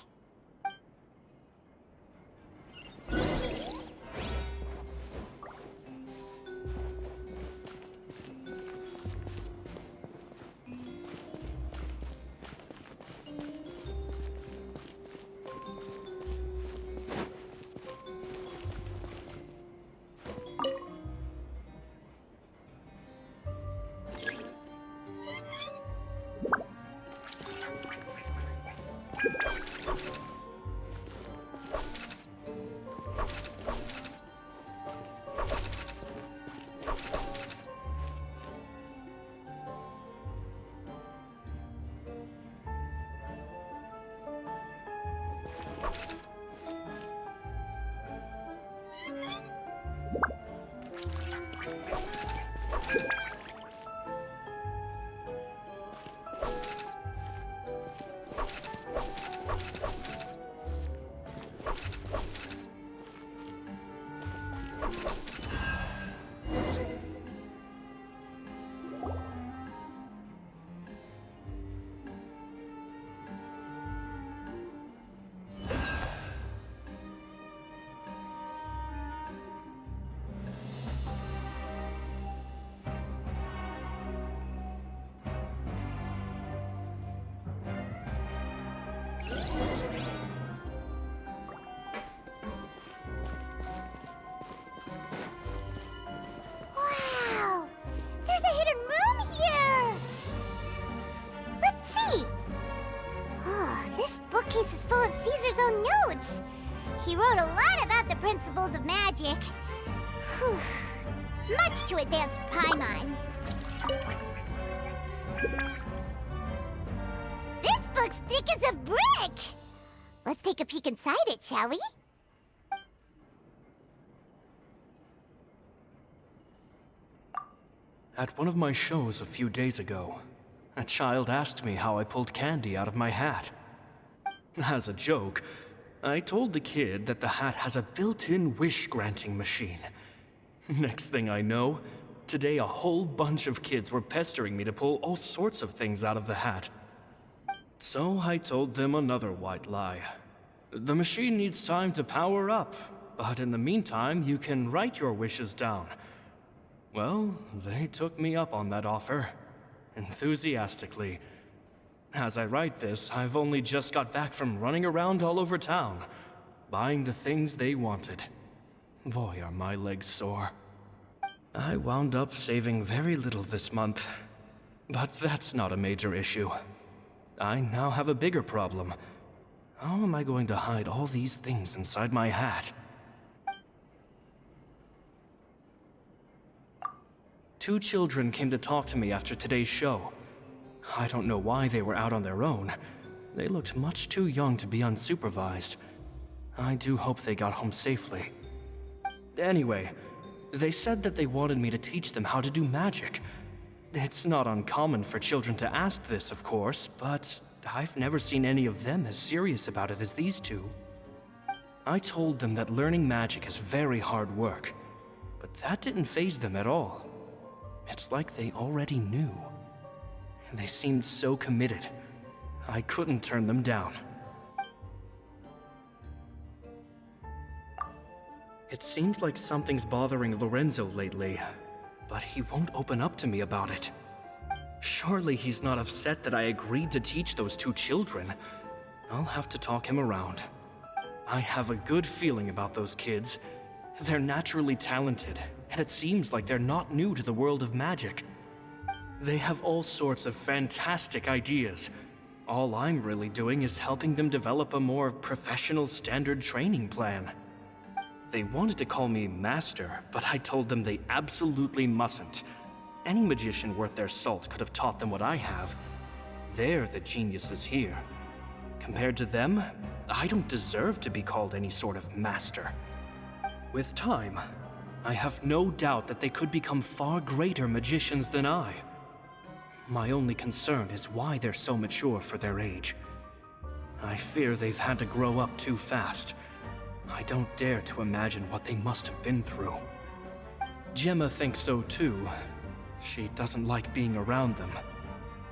Wow! There's a hidden room here! Let's see! Oh, this bookcase is full of Caesar's own notes. He wrote a lot about the principles of magic. Whew. Much too advanced for Paimon. This book's thick as a brick! Let's take a peek inside it, shall we? At one of my shows a few days ago, a child asked me how I pulled candy out of my hat. As a joke, I told the kid that the hat has a built-in wish-granting machine. Next thing I know, today a whole bunch of kids were pestering me to pull all sorts of things out of the hat. So I told them another white lie. The machine needs time to power up, but in the meantime, you can write your wishes down. Well, they took me up on that offer, enthusiastically. As I write this, I've only just got back from running around all over town, buying the things they wanted. Boy, are my legs sore. I wound up saving very little this month, but that's not a major issue. I now have a bigger problem. How am I going to hide all these things inside my hat? Two children came to talk to me after today's show. I don't know why they were out on their own. They looked much too young to be unsupervised. I do hope they got home safely. Anyway, they said that they wanted me to teach them how to do magic. It's not uncommon for children to ask this, of course, but I've never seen any of them as serious about it as these two. I told them that learning magic is very hard work, but that didn't faze them at all. It's like they already knew. They seemed so committed. I couldn't turn them down. It seems like something's bothering Lorenzo lately, but he won't open up to me about it. Surely he's not upset that I agreed to teach those two children. I'll have to talk him around. I have a good feeling about those kids. They're naturally talented, and it seems like they're not new to the world of magic. They have all sorts of fantastic ideas. All I'm really doing is helping them develop a more professional standard training plan. They wanted to call me Master, but I told them they absolutely mustn't. Any magician worth their salt could have taught them what I have. They're the geniuses here. Compared to them, I don't deserve to be called any sort of master. With time, I have no doubt that they could become far greater magicians than I. My only concern is why they're so mature for their age. I fear they've had to grow up too fast. I don't dare to imagine what they must have been through. Gemma thinks so too. She doesn't like being around them.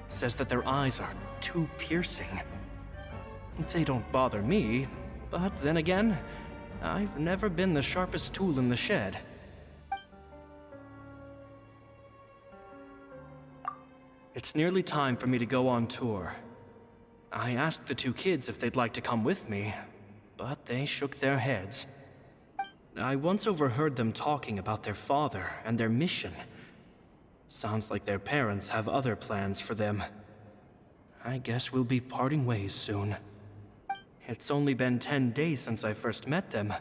Says that their eyes are too piercing. They don't bother me, but then again, I've never been the sharpest tool in the shed. It's nearly time for me to go on tour. I asked the two kids if they'd like to come with me, but they shook their heads. I once overheard them talking about their father and their mission. Sounds like their parents have other plans for them. I guess we'll be parting ways soon. It's only been 10 days since I first met them,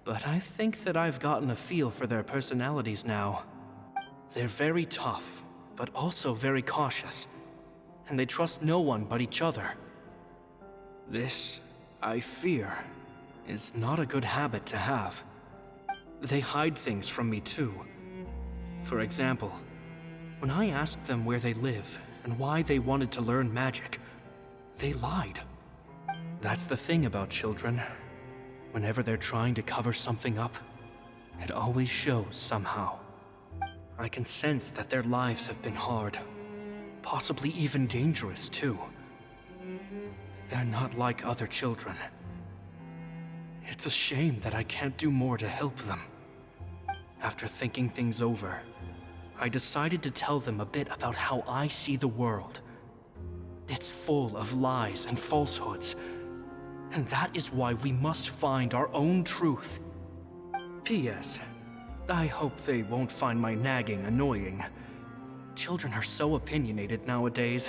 but I think that I've gotten a feel for their personalities now. They're very tough, but also very cautious, and they trust no one but each other. This, I fear, is not a good habit to have. They hide things from me too. For example, when I asked them where they live and why they wanted to learn magic, they lied. That's the thing about children. Whenever they're trying to cover something up, it always shows somehow. I can sense that their lives have been hard, possibly even dangerous too. They're not like other children. It's a shame that I can't do more to help them. After thinking things over, I decided to tell them a bit about how I see the world. It's full of lies and falsehoods, and that is why we must find our own truth. P.S. I hope they won't find my nagging annoying. Children are so opinionated nowadays.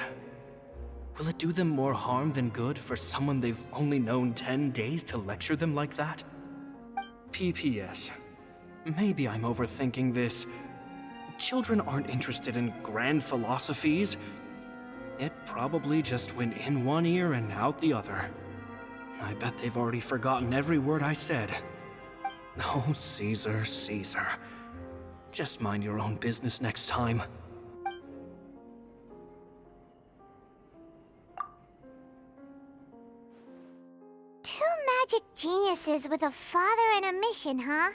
Will it do them more harm than good for someone they've only known 10 days to lecture them like that? P.P.S. Maybe I'm overthinking this. Children aren't interested in grand philosophies. It probably just went in one ear and out the other. I bet they've already forgotten every word I said. Oh, Caesar, Caesar. Just mind your own business next time. Two magic geniuses with a father and a mission, huh?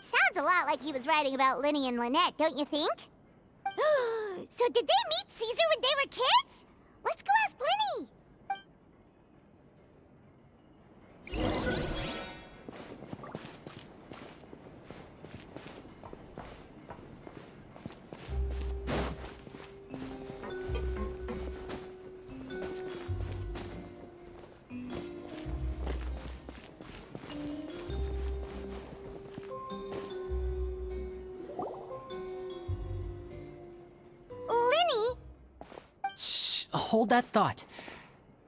Sounds a lot like he was writing about Lyney and Lynette, don't you think? So did they meet Caesar when they were kids? Let's go ask Lyney! Hold that thought.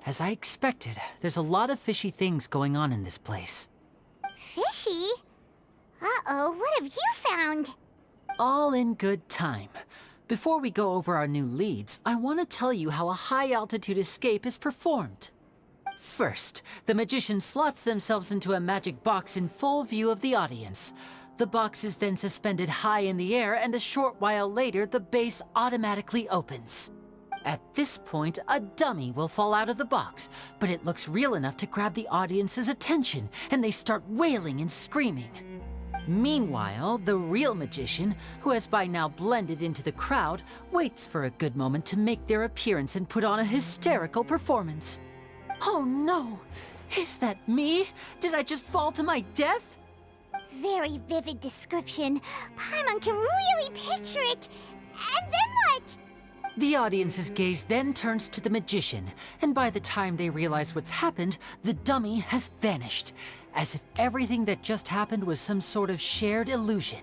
As I expected, there's a lot of fishy things going on in this place. Fishy? Uh-oh, what have you found? All in good time. Before we go over our new leads, I want to tell you how a high-altitude escape is performed. First, the magician slots themselves into a magic box in full view of the audience. The box is then suspended high in the air, and a short while later, the base automatically opens. At this point, a dummy will fall out of the box, but it looks real enough to grab the audience's attention, and they start wailing and screaming. Meanwhile, the real magician, who has by now blended into the crowd, waits for a good moment to make their appearance and put on a hysterical performance. Oh no! Is that me? Did I just fall to my death? Very vivid description. Paimon can really picture it. And then what? The audience's gaze then turns to the magician, and by the time they realize what's happened, the dummy has vanished, as if everything that just happened was some sort of shared illusion.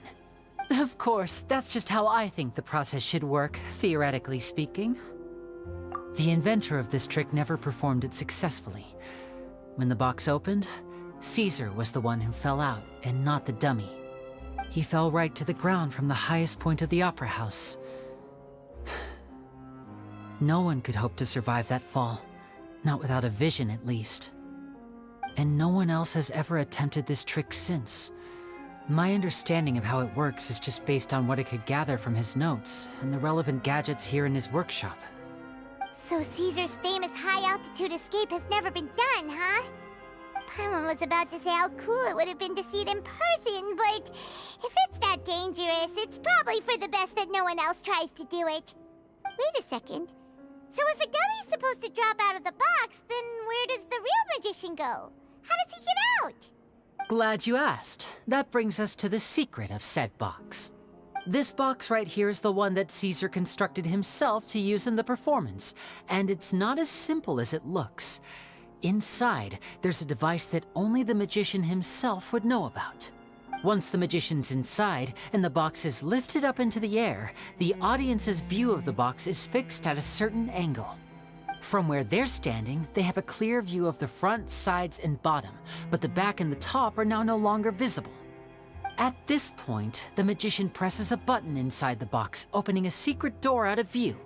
Of course, that's just how I think the process should work, theoretically speaking. The inventor of this trick never performed it successfully. When the box opened, Caesar was the one who fell out, and not the dummy. He fell right to the ground from the highest point of the opera house. No one could hope to survive that fall, not without a vision at least. And no one else has ever attempted this trick since. My understanding of how it works is just based on what I could gather from his notes and the relevant gadgets here in his workshop. So Caesar's famous high-altitude escape has never been done, huh? Paimon was about to say how cool it would have been to see it in person, but if it's that dangerous, it's probably for the best that no one else tries to do it. Wait a second. So if a dummy's supposed to drop out of the box, then where does the real magician go? How does he get out? Glad you asked. That brings us to the secret of said box. This box right here is the one that Caesar constructed himself to use in the performance, and it's not as simple as it looks. Inside, there's a device that only the magician himself would know about. Once the magician's inside and the box is lifted up into the air, the audience's view of the box is fixed at a certain angle. From where they're standing, they have a clear view of the front, sides, and bottom, but the back and the top are now no longer visible. At this point, the magician presses a button inside the box, opening a secret door out of view.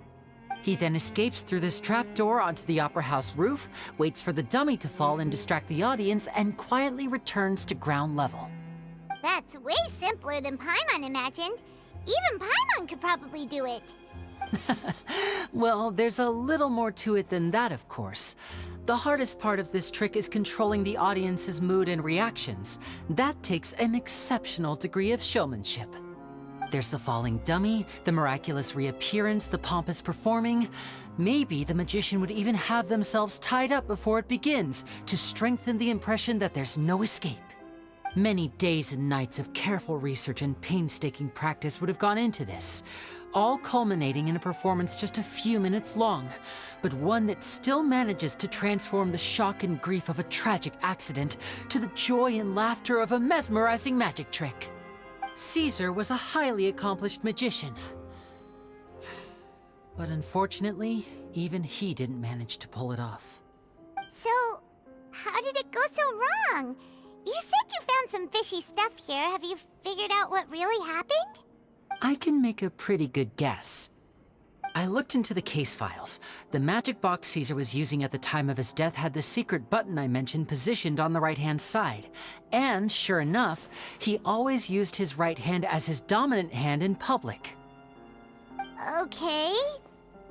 He then escapes through this trap door onto the opera house roof, waits for the dummy to fall and distract the audience, and quietly returns to ground level. That's way simpler than Paimon imagined. Even Paimon could probably do it. Well, there's a little more to it than that, of course. The hardest part of this trick is controlling the audience's mood and reactions. That takes an exceptional degree of showmanship. There's the falling dummy, the miraculous reappearance, the pompous performing. Maybe the magician would even have themselves tied up before it begins to strengthen the impression that there's no escape. Many days and nights of careful research and painstaking practice would have gone into this, all culminating in a performance just a few minutes long, but one that still manages to transform the shock and grief of a tragic accident to the joy and laughter of a mesmerizing magic trick. Caesar was a highly accomplished magician, but unfortunately, even he didn't manage to pull it off. So, how did it go so wrong? You said you found some fishy stuff here. Have you figured out what really happened? I can make a pretty good guess. I looked into the case files. The magic box Caesar was using at the time of his death had the secret button I mentioned positioned on the right-hand side. And sure enough, he always used his right hand as his dominant hand in public. Okay.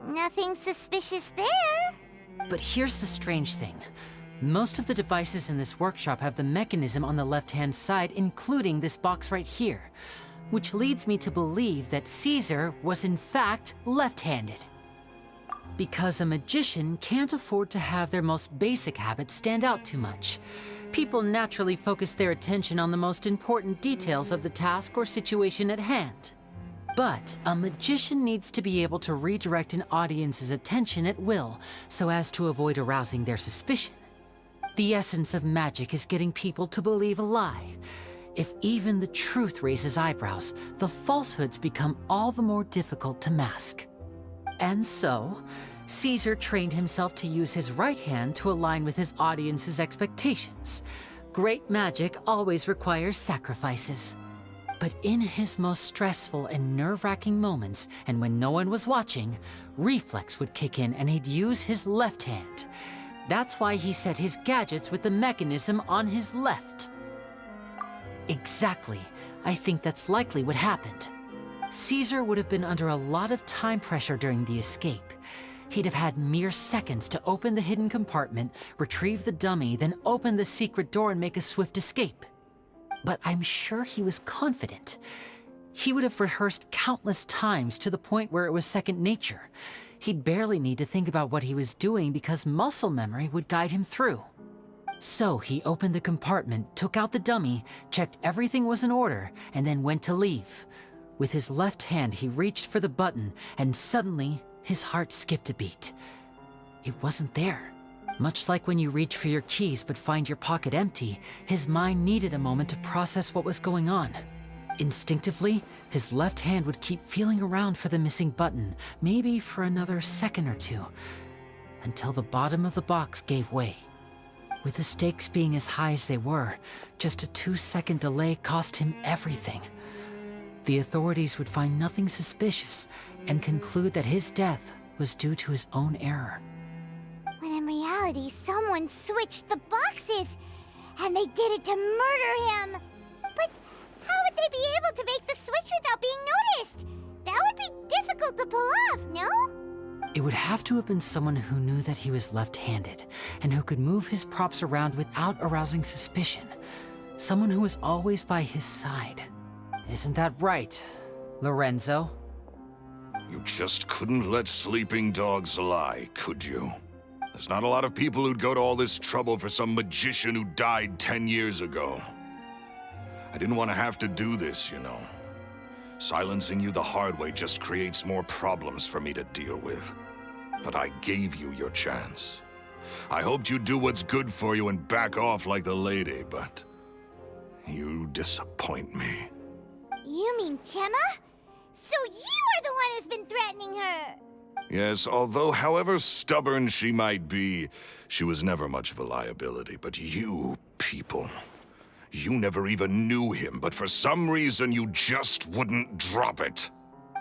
Nothing suspicious there. But here's the strange thing. Most of the devices in this workshop have the mechanism on the left-hand side, including this box right here, which leads me to believe that Caesar was in fact left-handed. Because a magician can't afford to have their most basic habits stand out too much. People naturally focus their attention on the most important details of the task or situation at hand. But a magician needs to be able to redirect an audience's attention at will, so as to avoid arousing their suspicion. The essence of magic is getting people to believe a lie. If even the truth raises eyebrows, the falsehoods become all the more difficult to mask. And so, Caesar trained himself to use his right hand to align with his audience's expectations. Great magic always requires sacrifices. But in his most stressful and nerve-wracking moments, and when no one was watching, reflex would kick in and he'd use his left hand. That's why he set his gadgets with the mechanism on his left. Exactly. I think that's likely what happened. Caesar would have been under a lot of time pressure during the escape. He'd have had mere seconds to open the hidden compartment, retrieve the dummy, then open the secret door and make a swift escape. But I'm sure he was confident. He would have rehearsed countless times to the point where it was second nature. He'd barely need to think about what he was doing because muscle memory would guide him through. So he opened the compartment, took out the dummy, checked everything was in order, and then went to leave. With his left hand, he reached for the button, and suddenly, his heart skipped a beat. It wasn't there. Much like when you reach for your keys but find your pocket empty, his mind needed a moment to process what was going on. Instinctively, his left hand would keep feeling around for the missing button, maybe for another second or two, until the bottom of the box gave way. With the stakes being as high as they were, just a 2-second delay cost him everything. The authorities would find nothing suspicious and conclude that his death was due to his own error. When in reality, someone switched the boxes, and they did it to murder him. But how would they be able to make the switch without being noticed? That would be difficult to pull off, no? It would have to have been someone who knew that he was left-handed and who could move his props around without arousing suspicion. Someone who was always by his side. Isn't that right, Lorenzo? You just couldn't let sleeping dogs lie, could you? There's not a lot of people who'd go to all this trouble for some magician who died 10 years ago. I didn't want to have to do this, you know. Silencing you the hard way just creates more problems for me to deal with. But I gave you your chance. I hoped you'd do what's good for you and back off like the lady, but you disappoint me. You mean Gemma? So you are the one who's been threatening her! Yes, although however stubborn she might be, she was never much of a liability. But you people, you never even knew him, but for some reason you just wouldn't drop it.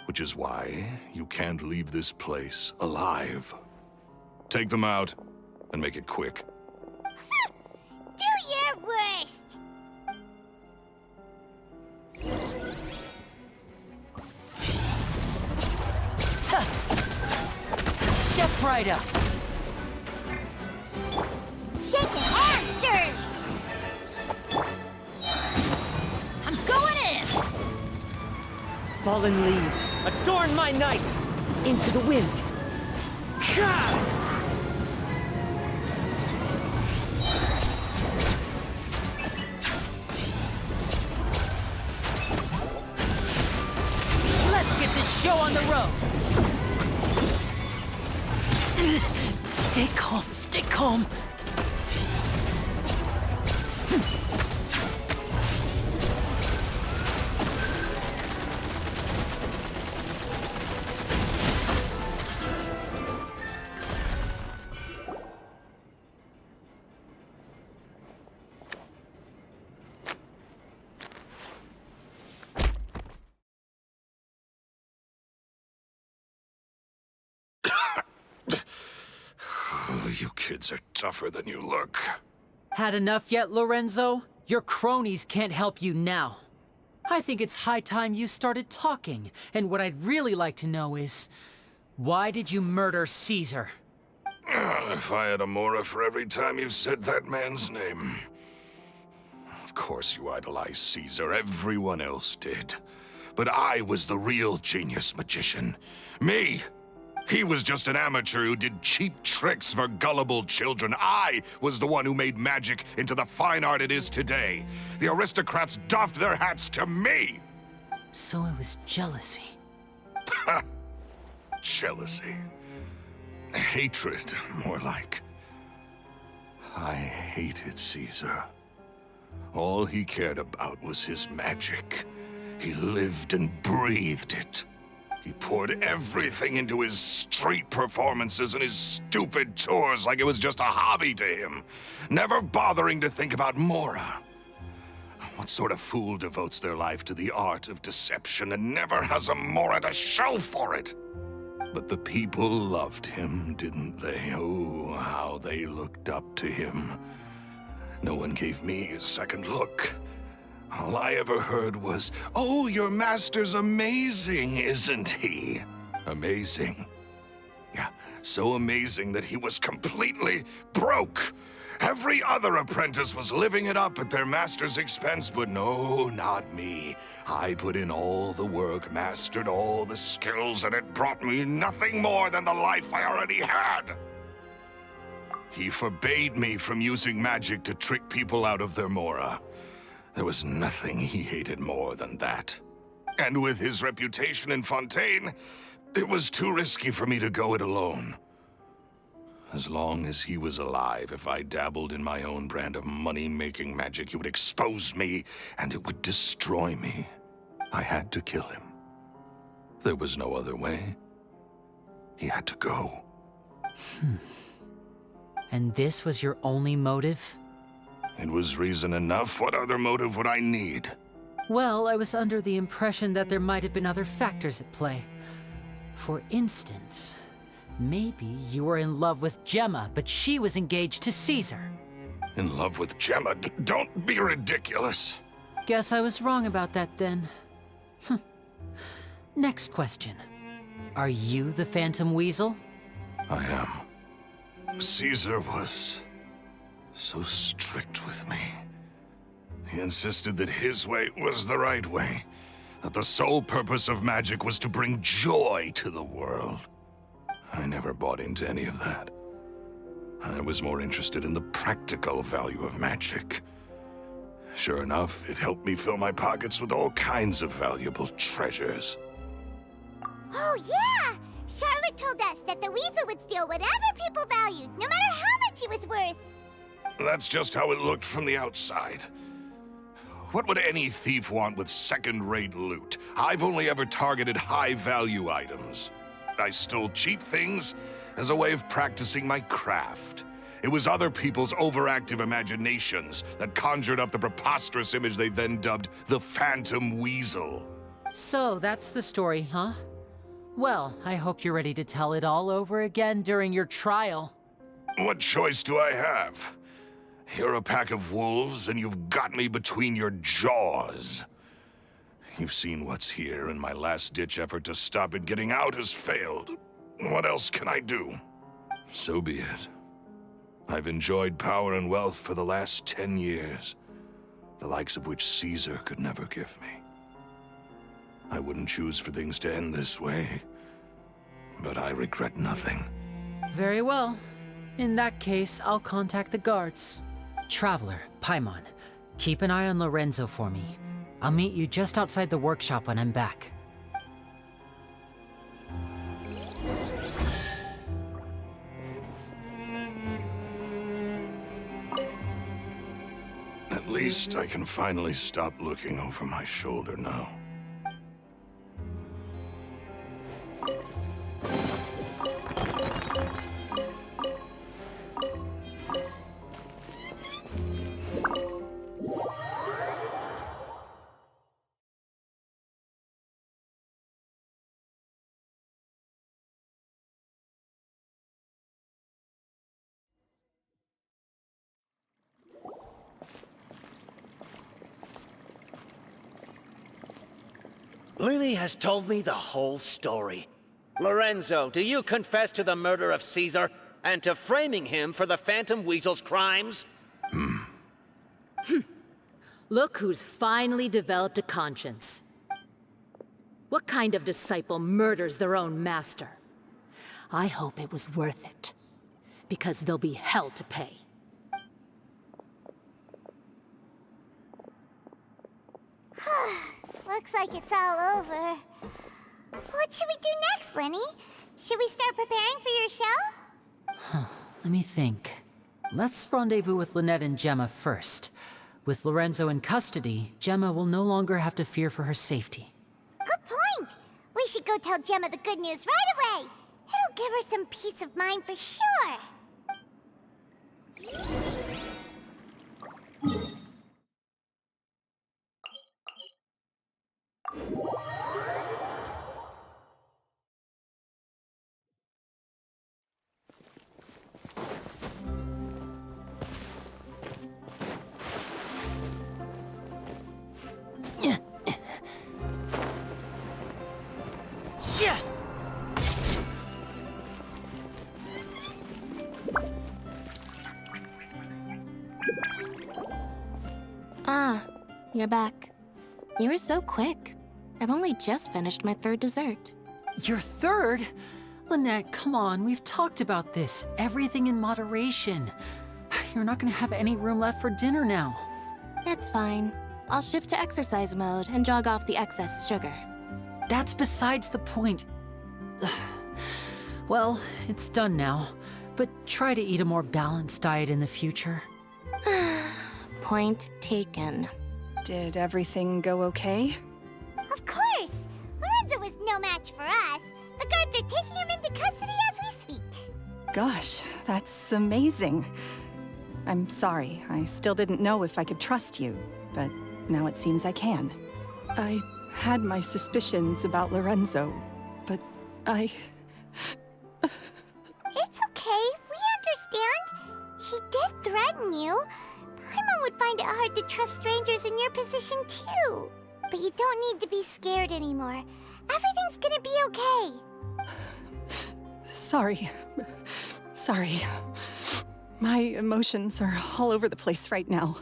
Which is why you can't leave this place alive. Take them out, and make it quick. Do your worst! Step right up! Shake the hamsters! I'm going in! Fallen leaves, adorn my night! Into the wind! Let's get this show on the road! Stay calm, stay calm! You kids are tougher than you look. Had enough yet, Lorenzo? Your cronies can't help you now. I think it's high time you started talking, and what I'd really like to know is, why did you murder Caesar? If I had a mora for every time you said that man's name. Of course you idolized Caesar, everyone else did. But I was the real genius magician. Me! He was just an amateur who did cheap tricks for gullible children. I was the one who made magic into the fine art it is today. The aristocrats doffed their hats to me! So it was jealousy. Jealousy. Hatred, more like. I hated Caesar. All he cared about was his magic. He lived and breathed it. He poured everything into his street performances and his stupid tours like it was just a hobby to him, never bothering to think about Mora. What sort of fool devotes their life to the art of deception and never has a more to show for it? But the people loved him, didn't they? Oh, how they looked up to him. No one gave me a second look. All I ever heard was, "Oh, your master's amazing, isn't he?" Amazing. Yeah, so amazing that he was completely broke. Every other apprentice was living it up at their master's expense, but no, not me. I put in all the work, mastered all the skills, and it brought me nothing more than the life I already had. He forbade me from using magic to trick people out of their mora. There was nothing he hated more than that. And with his reputation in Fontaine, it was too risky for me to go it alone. As long as he was alive, if I dabbled in my own brand of money-making magic, he would expose me, and it would destroy me. I had to kill him. There was no other way. He had to go. And this was your only motive? It was reason enough. What other motive would I need? Well, I was under the impression that there might have been other factors at play. For instance, maybe you were in love with Gemma, but she was engaged to Caesar. In love with Gemma? Don't be ridiculous. Guess I was wrong about that then. Next question. Are you the Phantom Weasel? I am. Caesar was so strict with me. He insisted that his way was the right way, that the sole purpose of magic was to bring joy to the world. I never bought into any of that. I was more interested in the practical value of magic. Sure enough, it helped me fill my pockets with all kinds of valuable treasures. Oh, yeah! Charlotte told us that the weasel would steal whatever people valued, no matter how much it was worth. That's just how it looked from the outside. What would any thief want with second-rate loot? I've only ever targeted high-value items. I stole cheap things as a way of practicing my craft. It was other people's overactive imaginations that conjured up the preposterous image they then dubbed the Phantom Weasel. So that's the story, huh? Well, I hope you're ready to tell it all over again during your trial. What choice do I have? You're a pack of wolves, and you've got me between your jaws. You've seen what's here, and my last-ditch effort to stop it getting out has failed. What else can I do? So be it. I've enjoyed power and wealth for the last 10 years, the likes of which Caesar could never give me. I wouldn't choose for things to end this way, but I regret nothing. Very well. In that case, I'll contact the guards. Traveler, Paimon, keep an eye on Lorenzo for me. I'll meet you just outside the workshop when I'm back. At least I can finally stop looking over my shoulder now. Lyney has told me the whole story. Lorenzo, do you confess to the murder of Caesar and to framing him for the Phantom Weasel's crimes? Look who's finally developed a conscience. What kind of disciple murders their own master? I hope it was worth it, because there'll be hell to pay. Looks like it's all over. What should we do next, Lyney? Should we start preparing for your show? Let me think. Let's rendezvous with Lynette and Gemma first. With Lorenzo in custody, Gemma will no longer have to fear for her safety. Good point. We should go tell Gemma the good news right away. It'll give her some peace of mind for sure. Ah, you're back. You were so quick. I've only just finished my third dessert. Your third? Lynette, come on, we've talked about this. Everything in moderation. You're not gonna have any room left for dinner now. It's fine. I'll shift to exercise mode and jog off the excess sugar. That's besides the point. Well, it's done now, but try to eat a more balanced diet in the future. Point taken. Did everything go okay? Of course! Lorenzo was no match for us. The guards are taking him into custody as we speak. Gosh, that's amazing. I'm sorry, I still didn't know if I could trust you, but now it seems I can. I had my suspicions about Lorenzo, but I... It's okay, we understand. He did threaten you. Paimon would find it hard to trust strangers in your position too. But you don't need to be scared anymore. Everything's gonna be okay. Sorry. My emotions are all over the place right now.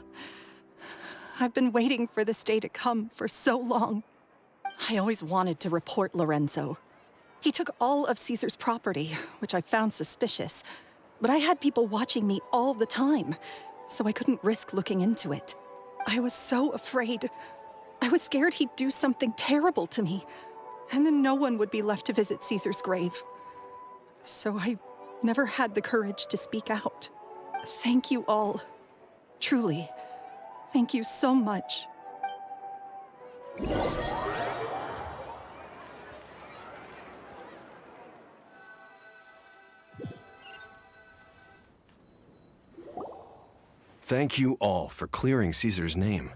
I've been waiting for this day to come for so long. I always wanted to report Lorenzo. He took all of Caesar's property, which I found suspicious, but I had people watching me all the time, so I couldn't risk looking into it. I was so afraid. I was scared he'd do something terrible to me, and then no one would be left to visit Caesar's grave. So I never had the courage to speak out. Thank you all. Truly, thank you so much. Thank you all for clearing Caesar's name.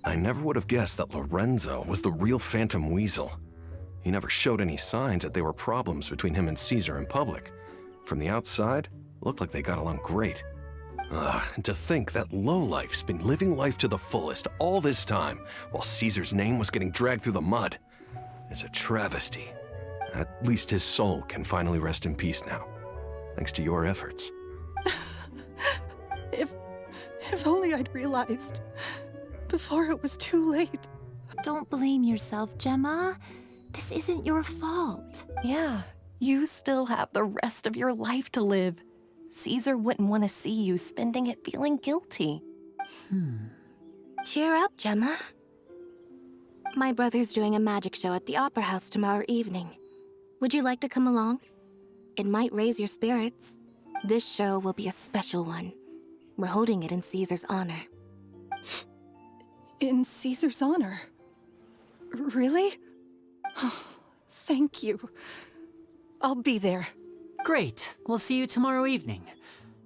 I never would have guessed that Lorenzo was the real Phantom Weasel. He never showed any signs that there were problems between him and Caesar in public. From the outside, it looked like they got along great. And to think that lowlife's been living life to the fullest all this time, while Caesar's name was getting dragged through the mud. It's a travesty. At least his soul can finally rest in peace now, thanks to your efforts. If only I'd realized before it was too late. Don't blame yourself, Gemma. This isn't your fault. Yeah, you still have the rest of your life to live. Caesar wouldn't want to see you spending it feeling guilty. Cheer up, Gemma. My brother's doing a magic show at the Opera House tomorrow evening. Would you like to come along? It might raise your spirits. This show will be a special one. We're holding it in Caesar's honor. In Caesar's honor? Really? Oh, thank you. I'll be there. Great. We'll see you tomorrow evening.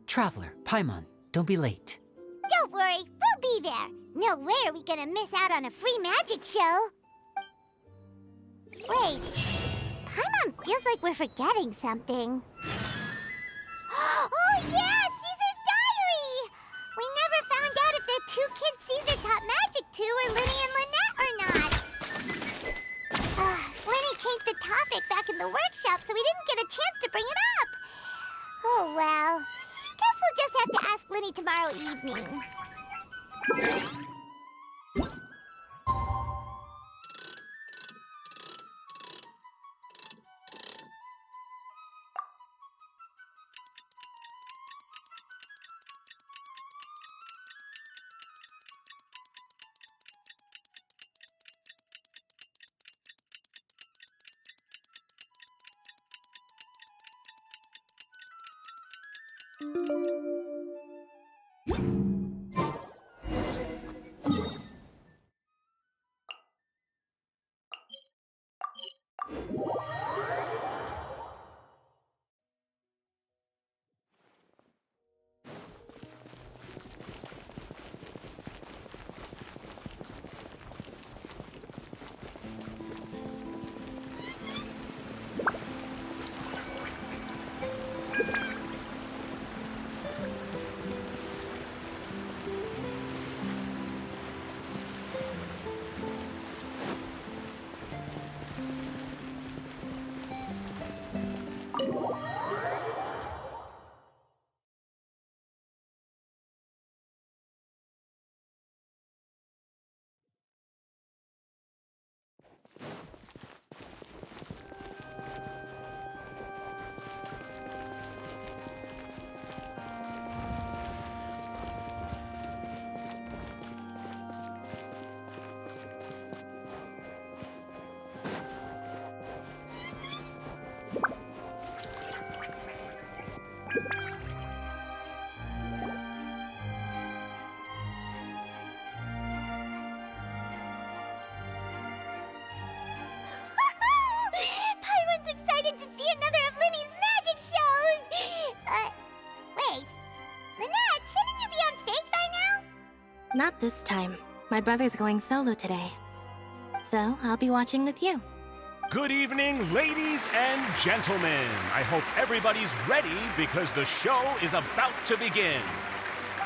Traveler, Paimon, don't be late. Don't worry, we'll be there. No way are we gonna miss out on a free magic show. Wait, Paimon feels like we're forgetting something. Oh yeah, Caesar's diary! We never found out if the two kids Caesar taught magic to were Lyney and Lynette or not. Lyney changed the topic back in the workshop, so we didn't get a chance to bring it up. Oh well, guess we'll just have to ask Lyney tomorrow evening. Paimon's excited to see another of Lyney's magic shows! Wait. Lynette, shouldn't you be on stage by now? Not this time. My brother's going solo today. So, I'll be watching with you. Good evening, ladies and gentlemen. I hope everybody's ready because the show is about to begin.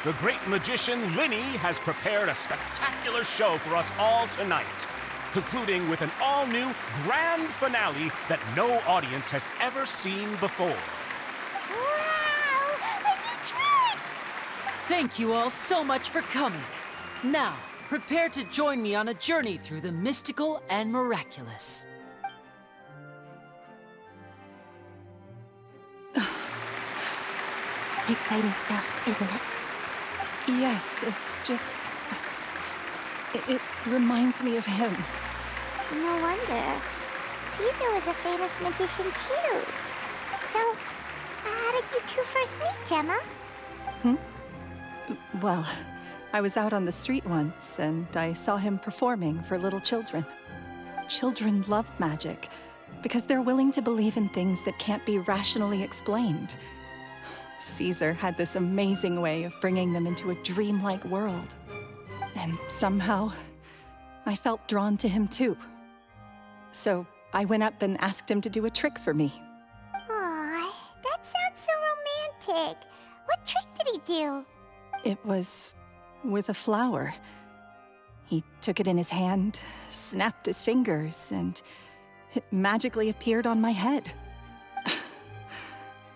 The great magician Lyney has prepared a spectacular show for us all tonight, concluding with an all-new grand finale that no audience has ever seen before. Wow! A new trick! Thank you all so much for coming. Now, prepare to join me on a journey through the mystical and miraculous. Exciting stuff, isn't it? Yes, it's just... It reminds me of him. No wonder. Caesar was a famous magician too. So, how did you two first meet, Gemma? Well, I was out on the street once, and I saw him performing for little children. Children love magic, because they're willing to believe in things that can't be rationally explained. Caesar had this amazing way of bringing them into a dreamlike world. And somehow, I felt drawn to him too. So I went up and asked him to do a trick for me. Aw, that sounds so romantic. What trick did he do? It was with a flower. He took it in his hand, snapped his fingers, and it magically appeared on my head.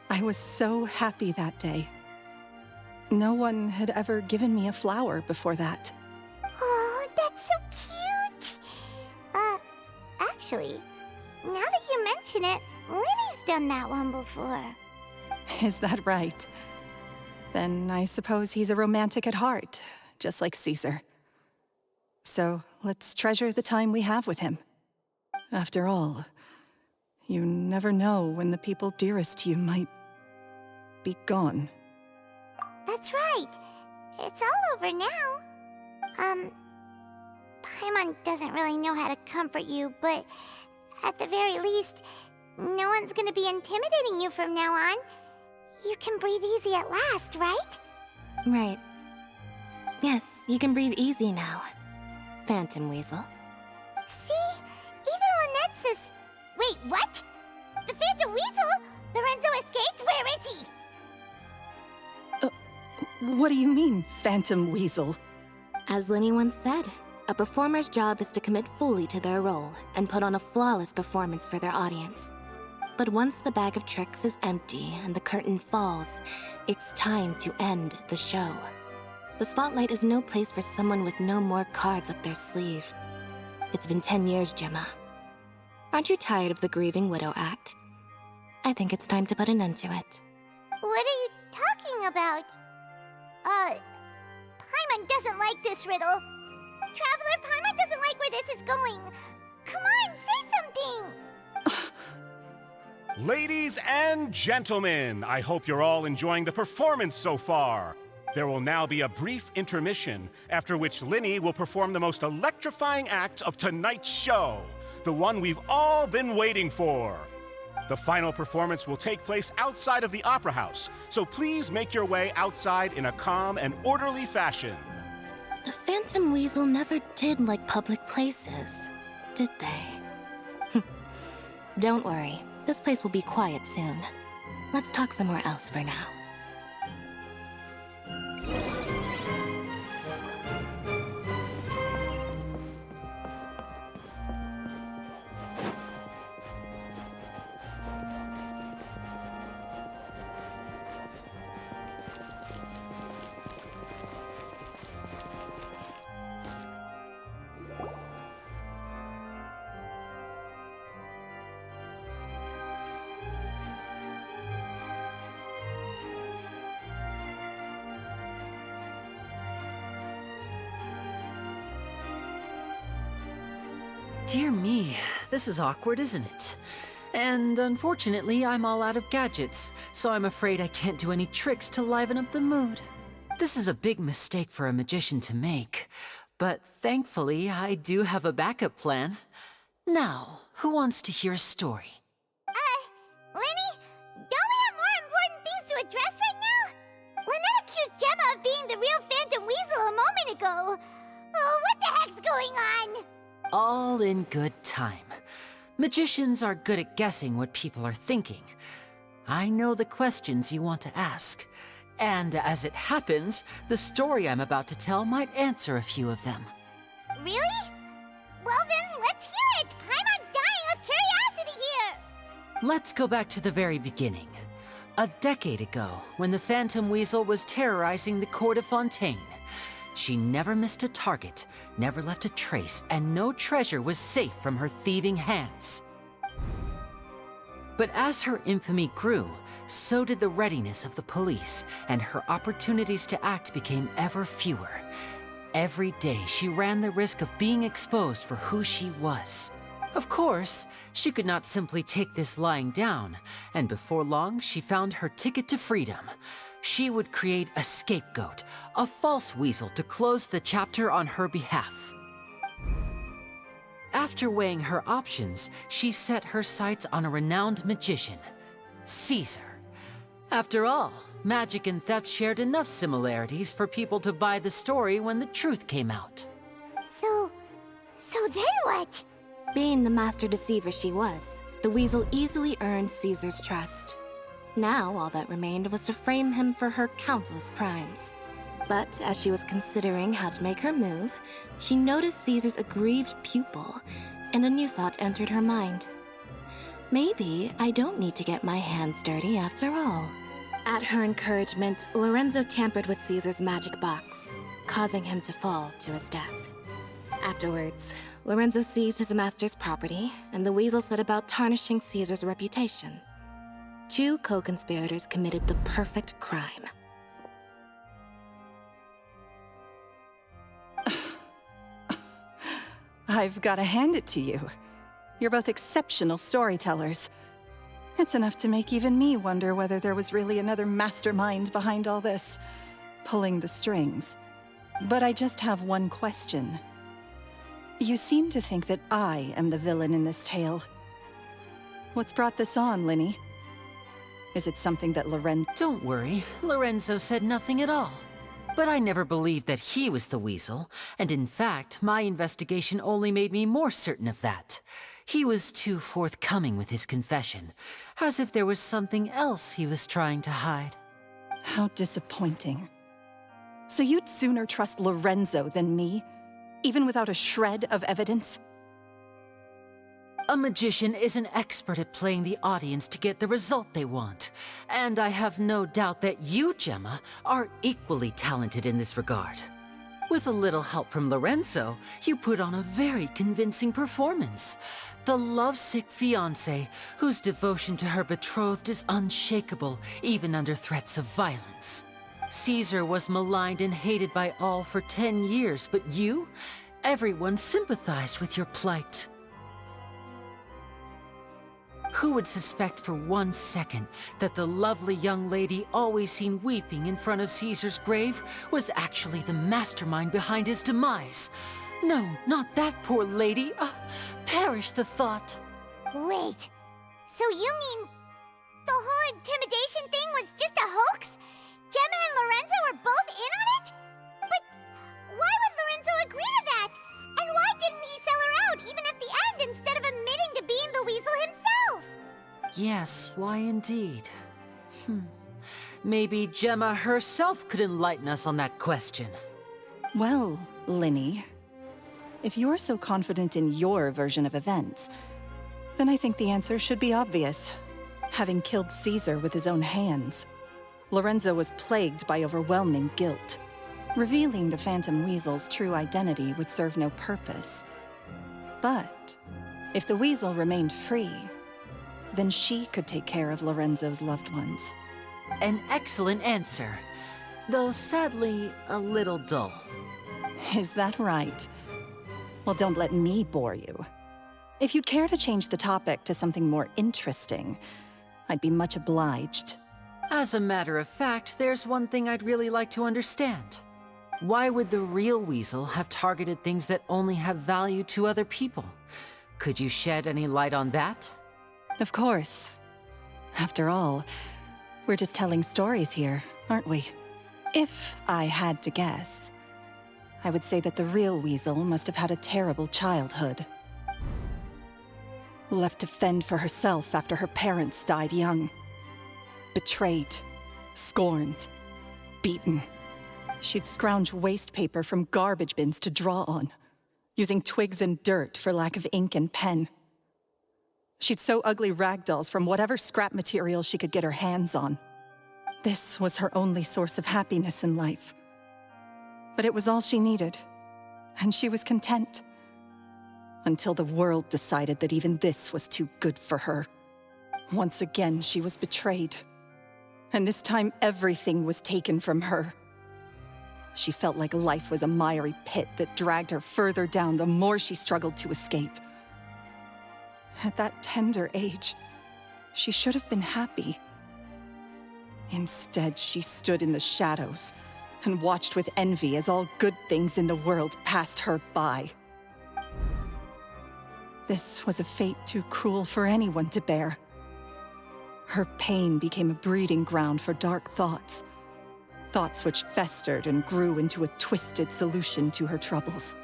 I was so happy that day. No one had ever given me a flower before that. Oh, that's so cute! Actually, now that you mention it, Lyney's done that one before. Is that right? Then I suppose he's a romantic at heart, just like Caesar. So let's treasure the time we have with him. After all, you never know when the people dearest to you might be gone. That's right. It's all over now. Paimon doesn't really know how to comfort you, but at the very least, no one's gonna be intimidating you from now on. You can breathe easy at last, right? Right. Yes, you can breathe easy now, Phantom Weasel. See? Even Lynette says... Wait, what? The Phantom Weasel? Lorenzo escaped? Where is he? What do you mean, Phantom Weasel? As Lyney once said, a performer's job is to commit fully to their role and put on a flawless performance for their audience. But once the bag of tricks is empty and the curtain falls, it's time to end the show. The spotlight is no place for someone with no more cards up their sleeve. It's been 10 years, Gemma. Aren't you tired of the grieving widow act? I think it's time to put an end to it. What are you talking about? Paimon doesn't like this riddle. Traveler, Paimon doesn't like where this is going. Come on, say something! Ladies and gentlemen, I hope you're all enjoying the performance so far. There will now be a brief intermission, after which Lyney will perform the most electrifying act of tonight's show, the one we've all been waiting for. The final performance will take place outside of the Opera House, so please make your way outside in a calm and orderly fashion. The Phantom Weasel never did like public places, did they? Don't worry, this place will be quiet soon. Let's talk somewhere else for now. Dear me, this is awkward, isn't it? And unfortunately, I'm all out of gadgets, so I'm afraid I can't do any tricks to liven up the mood. This is a big mistake for a magician to make, but thankfully, I do have a backup plan. Now, who wants to hear a story? Lyney, don't we have more important things to address right now? Lynette accused Gemma of being the real Phantom Weasel a moment ago. Oh, what the heck's going on? All in good time. Magicians are good at guessing what people are thinking. I know the questions you want to ask. And as it happens, the story I'm about to tell might answer a few of them. Really? Well then, let's hear it! Paimon's dying of curiosity here! Let's go back to the very beginning. A decade ago, when the Phantom Weasel was terrorizing the court of Fontaine. She never missed a target, never left a trace, and no treasure was safe from her thieving hands. But as her infamy grew, so did the readiness of the police, and her opportunities to act became ever fewer. Every day, she ran the risk of being exposed for who she was. Of course, she could not simply take this lying down, and before long, she found her ticket to freedom. She would create a scapegoat, a false weasel to close the chapter on her behalf. After weighing her options, she set her sights on a renowned magician, Caesar. After all, magic and theft shared enough similarities for people to buy the story when the truth came out. So then what? Being the master deceiver she was, the weasel easily earned Caesar's trust. Now, all that remained was to frame him for her countless crimes. But as she was considering how to make her move, she noticed Caesar's aggrieved pupil, and a new thought entered her mind. Maybe I don't need to get my hands dirty after all. At her encouragement, Lorenzo tampered with Caesar's magic box, causing him to fall to his death. Afterwards, Lorenzo seized his master's property, and the weasel set about tarnishing Caesar's reputation. Two co-conspirators committed the perfect crime. I've got to hand it to you. You're both exceptional storytellers. It's enough to make even me wonder whether there was really another mastermind behind all this, pulling the strings. But I just have one question. You seem to think that I am the villain in this tale. What's brought this on, Lyney? Is it something that Lorenzo— Don't worry, Lorenzo said nothing at all. But I never believed that he was the weasel, and in fact, my investigation only made me more certain of that. He was too forthcoming with his confession, as if there was something else he was trying to hide. How disappointing. So you'd sooner trust Lorenzo than me, even without a shred of evidence? A magician is an expert at playing the audience to get the result they want. And I have no doubt that you, Gemma, are equally talented in this regard. With a little help from Lorenzo, you put on a very convincing performance. The lovesick fiancé, whose devotion to her betrothed is unshakable, even under threats of violence. Caesar was maligned and hated by all for 10 years, but you? Everyone sympathized with your plight. Who would suspect for 1 second that the lovely young lady always seen weeping in front of Caesar's grave was actually the mastermind behind his demise? No, not that poor lady. Perish the thought. Wait, so you mean the whole intimidation thing was just a hoax? Gemma and Lorenzo were both in on it? But why would Lorenzo agree to that? And why didn't he sell her out even at the end instead of admitting to being the weasel himself? Yes, why indeed? Maybe Gemma herself could enlighten us on that question. Well, Lyney, if you're so confident in your version of events, then I think the answer should be obvious. Having killed Caesar with his own hands, Lorenzo was plagued by overwhelming guilt. Revealing the Phantom Weasel's true identity would serve no purpose. But if the weasel remained free, then she could take care of Lorenzo's loved ones. An excellent answer, though sadly a little dull. Is that right? Well, don't let me bore you. If you'd care to change the topic to something more interesting, I'd be much obliged. As a matter of fact, there's one thing I'd really like to understand. Why would the real weasel have targeted things that only have value to other people? Could you shed any light on that? Of course. After all, we're just telling stories here, aren't we? If I had to guess, I would say that the real weasel must have had a terrible childhood. Left to fend for herself after her parents died young. Betrayed, scorned, beaten. She'd scrounge waste paper from garbage bins to draw on, using twigs and dirt for lack of ink and pen. She'd sew ugly rag dolls from whatever scrap material she could get her hands on. This was her only source of happiness in life. But it was all she needed, and she was content. Until the world decided that even this was too good for her. Once again, she was betrayed. And this time, everything was taken from her. She felt like life was a miry pit that dragged her further down the more she struggled to escape. At that tender age, she should have been happy. Instead, she stood in the shadows and watched with envy as all good things in the world passed her by. This was a fate too cruel for anyone to bear. Her pain became a breeding ground for dark thoughts. Thoughts which festered and grew into a twisted solution to her troubles.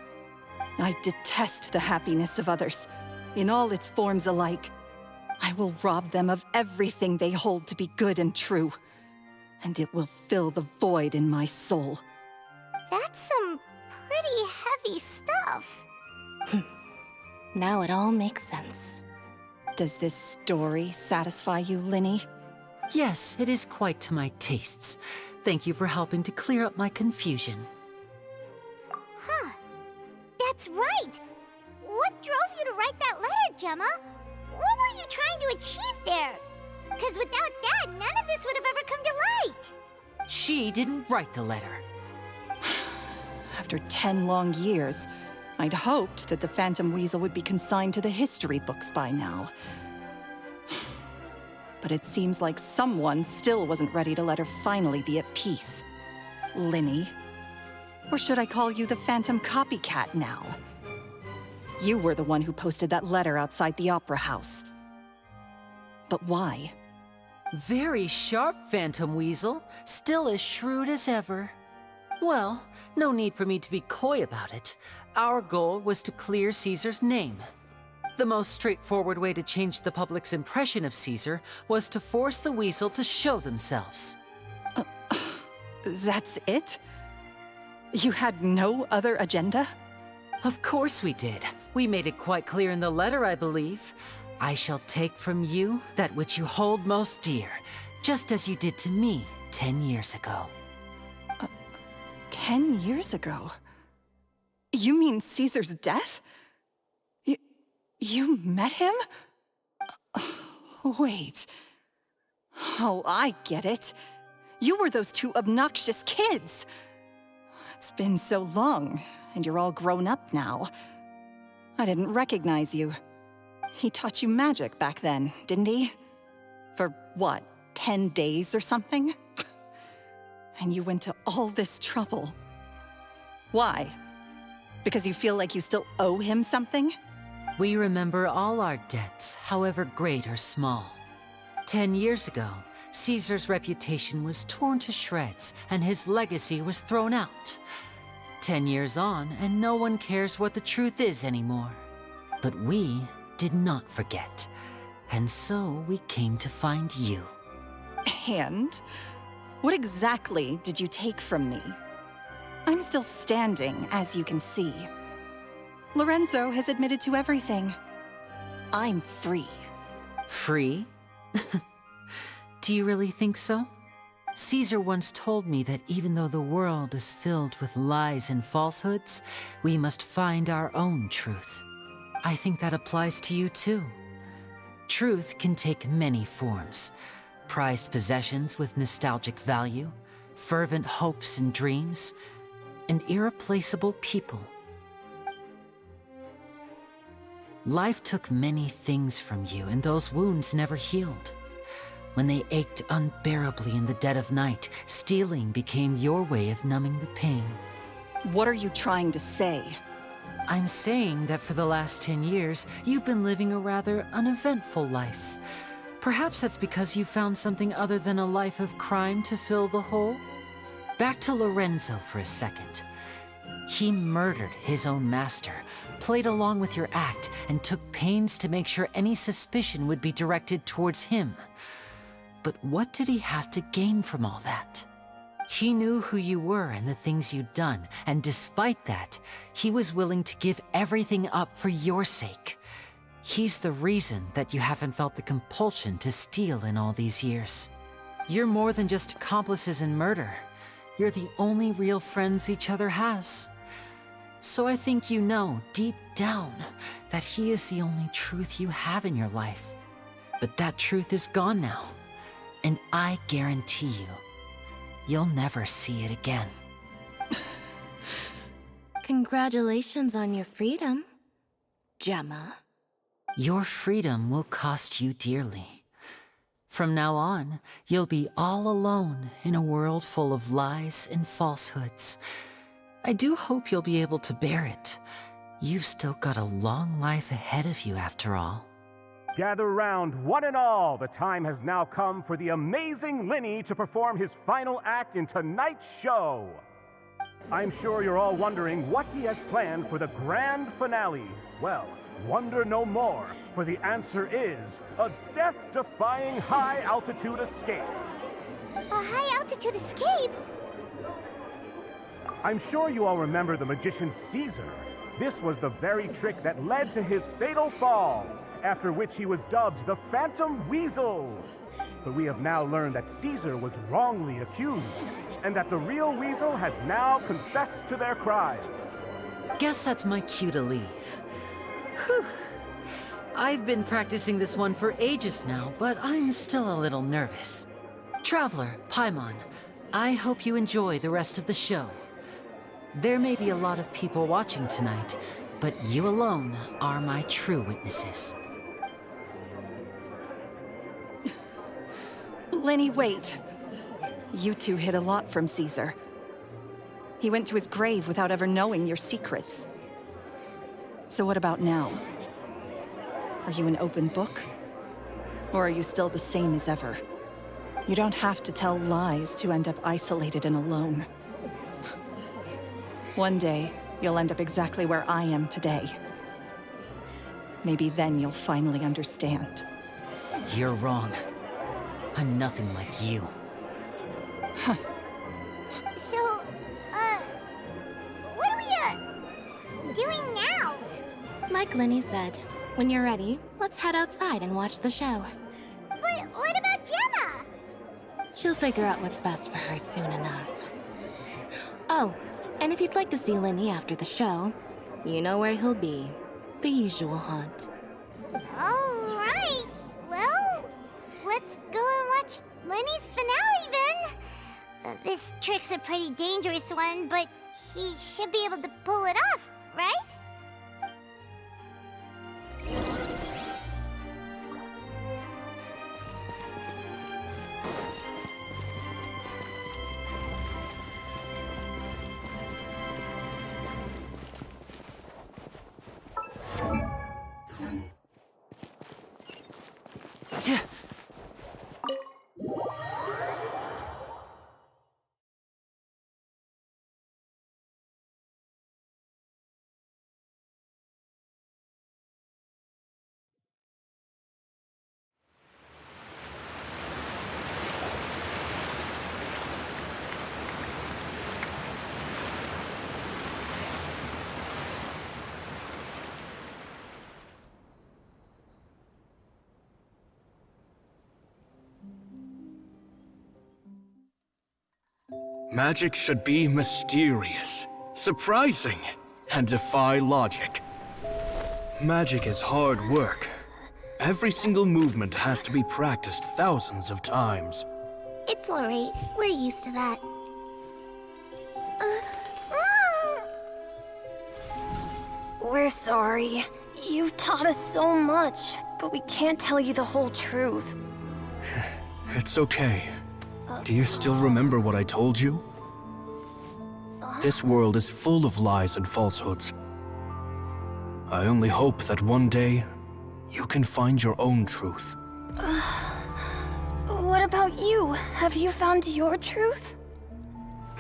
I detest the happiness of others, in all its forms alike. I will rob them of everything they hold to be good and true, and it will fill the void in my soul. That's some pretty heavy stuff. Now it all makes sense. Does this story satisfy you, Lyney? Yes, it is quite to my tastes. Thank you for helping to clear up my confusion. Huh. That's right. What drove you to write that letter, Gemma? What were you trying to achieve there? Because without that, none of this would have ever come to light. She didn't write the letter. After 10 long years, I'd hoped that the Phantom Weasel would be consigned to the history books by now. But it seems like someone still wasn't ready to let her finally be at peace. Lyney. Or should I call you the Phantom Copycat now? You were the one who posted that letter outside the Opera House. But why? Very sharp, Phantom Weasel. Still as shrewd as ever. Well, no need for me to be coy about it. Our goal was to clear Caesar's name. The most straightforward way to change the public's impression of Caesar was to force the Weasel to show themselves. That's it? You had no other agenda? Of course we did. We made it quite clear in the letter, I believe. I shall take from you that which you hold most dear, just as you did to me 10 years ago. 10 years ago? You mean Caesar's death? You met him? Wait. Oh, I get it. You were those two obnoxious kids. It's been so long, and you're all grown up now. I didn't recognize you. He taught you magic back then, didn't he? For what, 10 days or something? And you went to all this trouble. Why? Because you feel like you still owe him something? We remember all our debts, however great or small. 10 years ago, Caesar's reputation was torn to shreds, and his legacy was thrown out. 10 years on, and no one cares what the truth is anymore. But we did not forget, and so we came to find you. And? What exactly did you take from me? I'm still standing, as you can see. Lorenzo has admitted to everything. I'm free. Free? Do you really think so? Caesar once told me that even though the world is filled with lies and falsehoods, we must find our own truth. I think that applies to you too. Truth can take many forms. Prized possessions with nostalgic value, fervent hopes and dreams, and irreplaceable people. Life took many things from you, and those wounds never healed. When they ached unbearably in the dead of night, stealing became your way of numbing the pain. What are you trying to say? I'm saying that for the last 10 years, you've been living a rather uneventful life. Perhaps that's because you found something other than a life of crime to fill the hole? Back to Lorenzo for a second. He murdered his own master, played along with your act, and took pains to make sure any suspicion would be directed towards him. But what did he have to gain from all that? He knew who you were and the things you'd done, and despite that, he was willing to give everything up for your sake. He's the reason that you haven't felt the compulsion to steal in all these years. You're more than just accomplices in murder. You're the only real friends each other has. So I think you know, deep down, that he is the only truth you have in your life. But that truth is gone now, and I guarantee you, you'll never see it again. Congratulations on your freedom, Gemma. Your freedom will cost you dearly. From now on, you'll be all alone in a world full of lies and falsehoods. I do hope you'll be able to bear it. You've still got a long life ahead of you after all. Gather round, one and all. The time has now come for the amazing Lyney to perform his final act in tonight's show. I'm sure you're all wondering what he has planned for the grand finale. Well, wonder no more, for the answer is a death-defying high-altitude escape. A high-altitude escape? I'm sure you all remember the magician Caesar. This was the very trick that led to his fatal fall, after which he was dubbed the Phantom Weasel. But we have now learned that Caesar was wrongly accused, and that the real Weasel has now confessed to their crimes. Guess that's my cue to leave. Whew. I've been practicing this one for ages now, but I'm still a little nervous. Traveler, Paimon, I hope you enjoy the rest of the show. There may be a lot of people watching tonight, but you alone are my true witnesses. Lyney, wait. You two hid a lot from Caesar. He went to his grave without ever knowing your secrets. So what about now? Are you an open book? Or are you still the same as ever? You don't have to tell lies to end up isolated and alone. One day, you'll end up exactly where I am today. Maybe then you'll finally understand. You're wrong. I'm nothing like you. So, what are we, doing now? Like Lyney said, when you're ready, let's head outside and watch the show. But what about Gemma? She'll figure out what's best for her soon enough. Oh, and if you'd like to see Lyney after the show, you know where he'll be. The usual haunt. All right. Well, let's go and watch Lyney's finale then. This trick's a pretty dangerous one, but he should be able to pull it off, right? Magic should be mysterious, surprising, and defy logic. Magic is hard work. Every single movement has to be practiced thousands of times. It's all right. We're used to that. We're sorry. You've taught us so much, but we can't tell you the whole truth. It's okay. Do you still remember what I told you? This world is full of lies and falsehoods. I only hope that one day, you can find your own truth. What about you? Have you found your truth?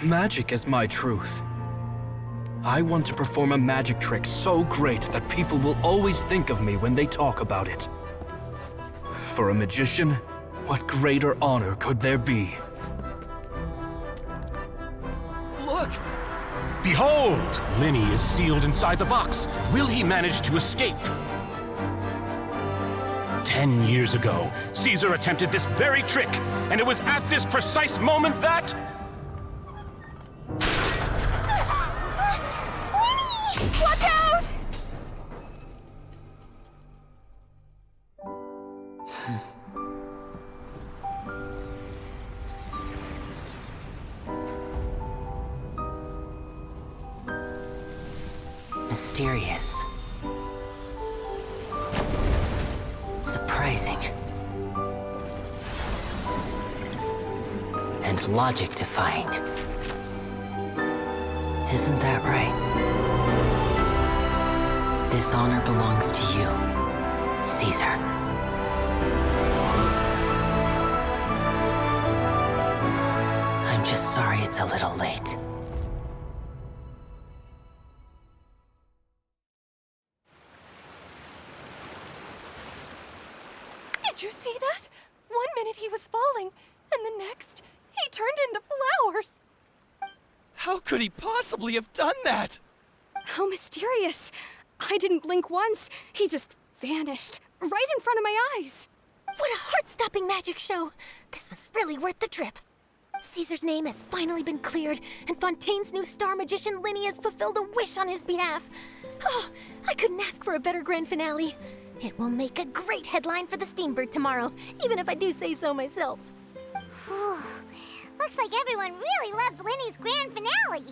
Magic is my truth. I want to perform a magic trick so great that people will always think of me when they talk about it. For a magician, what greater honor could there be? Look! Behold! Lyney is sealed inside the box. Will he manage to escape? 10 years ago, Caesar attempted this very trick, and it was at this precise moment that... Watch out! Mysterious. Surprising. And logic-defying. Isn't that right? This honor belongs to you, Caesar. I'm just sorry it's a little late. Did you see that? 1 minute he was falling, and the next, he turned into flowers. How could he possibly have done that? How mysterious. I didn't blink once. He just vanished, right in front of my eyes. What a heart-stopping magic show! This was really worth the trip. Caesar's name has finally been cleared, and Fontaine's new star magician Lyney has fulfilled a wish on his behalf. Oh, I couldn't ask for a better grand finale. It will make a great headline for the Steambird tomorrow, even if I do say so myself. Whew. Looks like everyone really loved Lyney's grand finale.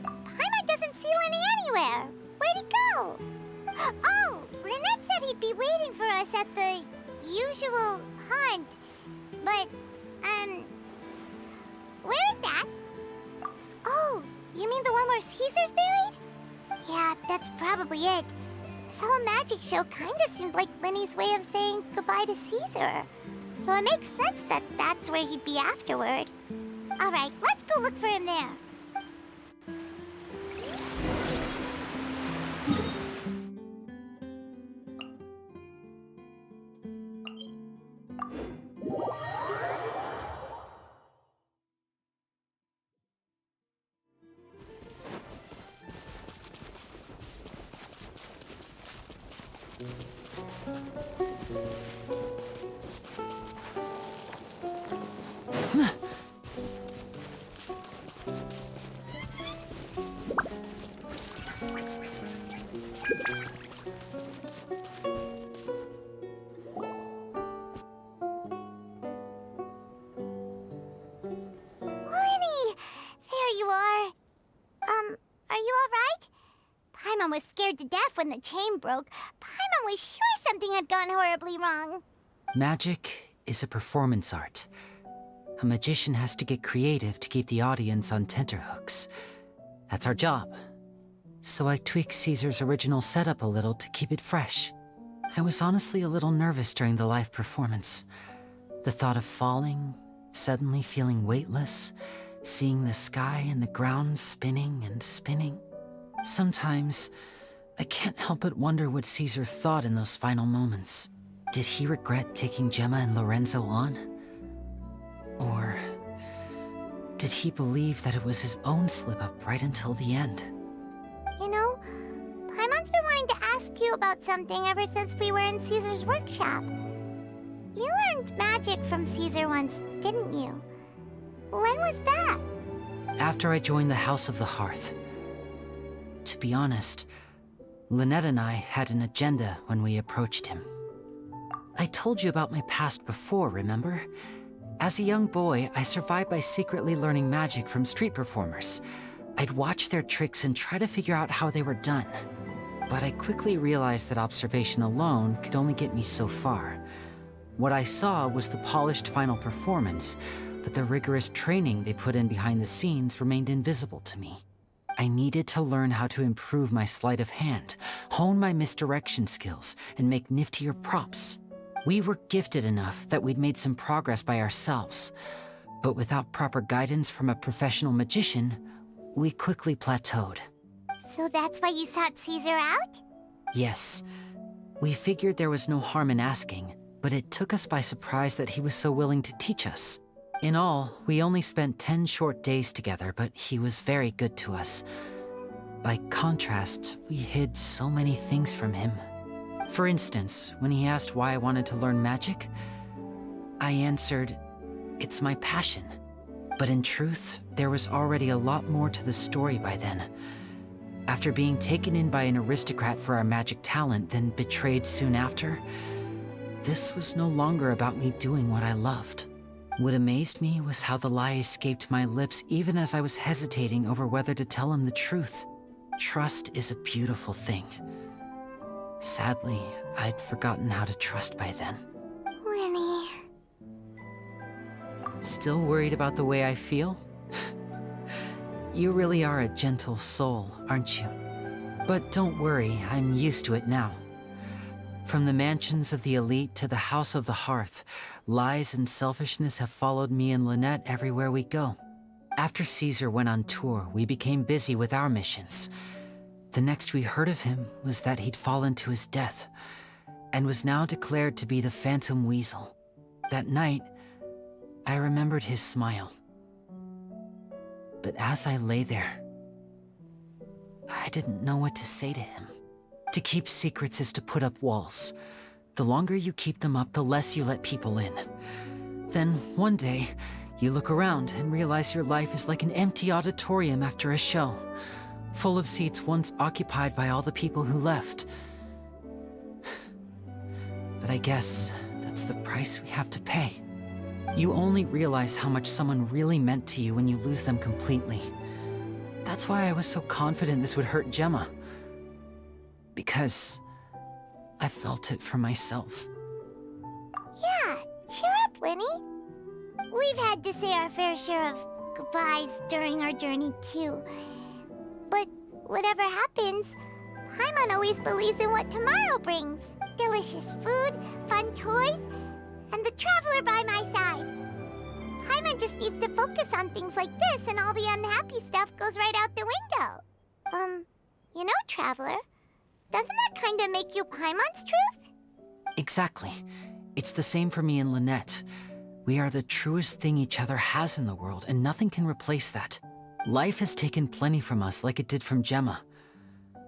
Paimon doesn't see Lyney anywhere. Where'd he go? Oh, Lynette said he'd be waiting for us at the usual hunt. But, where is that? Oh, you mean the one where Caesar's buried? Yeah, that's probably it. This whole magic show kinda seemed like Lyney's way of saying goodbye to Caesar. So it makes sense that that's where he'd be afterward. Alright, let's go look for him there. Paimon was scared to death when the chain broke. Paimon was sure something had gone horribly wrong. Magic is a performance art. A magician has to get creative to keep the audience on tenterhooks. That's our job. So I tweaked Caesar's original setup a little to keep it fresh. I was honestly a little nervous during the live performance. The thought of falling, suddenly feeling weightless, seeing the sky and the ground spinning and spinning. Sometimes, I can't help but wonder what Caesar thought in those final moments. Did he regret taking Gemma and Lorenzo on? Or did he believe that it was his own slip-up right until the end? You know, Paimon's been wanting to ask you about something ever since we were in Caesar's workshop. You learned magic from Caesar once, didn't you? When was that? After I joined the House of the Hearth. To be honest, Lynette and I had an agenda when we approached him. I told you about my past before, remember? As a young boy, I survived by secretly learning magic from street performers. I'd watch their tricks and try to figure out how they were done. But I quickly realized that observation alone could only get me so far. What I saw was the polished final performance, but the rigorous training they put in behind the scenes remained invisible to me. I needed to learn how to improve my sleight of hand, hone my misdirection skills, and make niftier props. We were gifted enough that we'd made some progress by ourselves, but without proper guidance from a professional magician, we quickly plateaued. So that's why you sought Caesar out? Yes. We figured there was no harm in asking, but it took us by surprise that he was so willing to teach us. In all, we only spent 10 short days together, but he was very good to us. By contrast, we hid so many things from him. For instance, when he asked why I wanted to learn magic, I answered, "It's my passion." But in truth, there was already a lot more to the story by then. After being taken in by an aristocrat for our magic talent, then betrayed soon after, this was no longer about me doing what I loved. What amazed me was how the lie escaped my lips even as I was hesitating over whether to tell him the truth. Trust is a beautiful thing. Sadly, I'd forgotten how to trust by then. Lyney. Still worried about the way I feel? You really are a gentle soul, aren't you? But don't worry, I'm used to it now. From the mansions of the elite to the house of the hearth, lies and selfishness have followed me and Lynette everywhere we go. After Caesar went on tour, we became busy with our missions. The next we heard of him was that he'd fallen to his death, and was now declared to be the Phantom Weasel. That night, I remembered his smile. But as I lay there, I didn't know what to say to him. To keep secrets is to put up walls. The longer you keep them up, the less you let people in. Then, one day, you look around and realize your life is like an empty auditorium after a show, full of seats once occupied by all the people who left. But I guess that's the price we have to pay. You only realize how much someone really meant to you when you lose them completely. That's why I was so confident this would hurt Gemma. Because I felt it for myself. Yeah, cheer up, Lyney. We've had to say our fair share of goodbyes during our journey, too. But whatever happens, Paimon always believes in what tomorrow brings. Delicious food, fun toys, and the traveler by my side. Paimon just needs to focus on things like this, and all the unhappy stuff goes right out the window. You know, Traveler, doesn't that kind of make you Paimon's truth? Exactly. It's the same for me and Lynette. We are the truest thing each other has in the world, and nothing can replace that. Life has taken plenty from us, like it did from Gemma.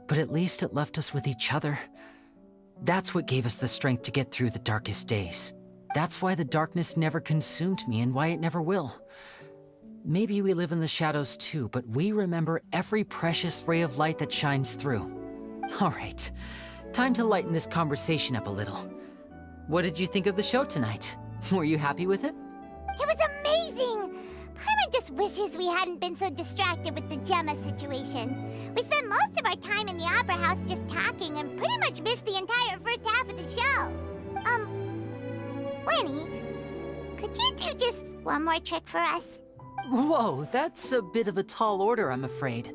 But at least it left us with each other. That's what gave us the strength to get through the darkest days. That's why the darkness never consumed me, and why it never will. Maybe we live in the shadows too, but we remember every precious ray of light that shines through. All right, time to lighten this conversation up a little. What did you think of the show tonight? Were you happy with it? It was amazing! Paimon just wishes we hadn't been so distracted with the Gemma situation. We spent most of our time in the Opera House just talking and pretty much missed the entire first half of the show. Lyney, could you do just one more trick for us? Whoa, that's a bit of a tall order, I'm afraid.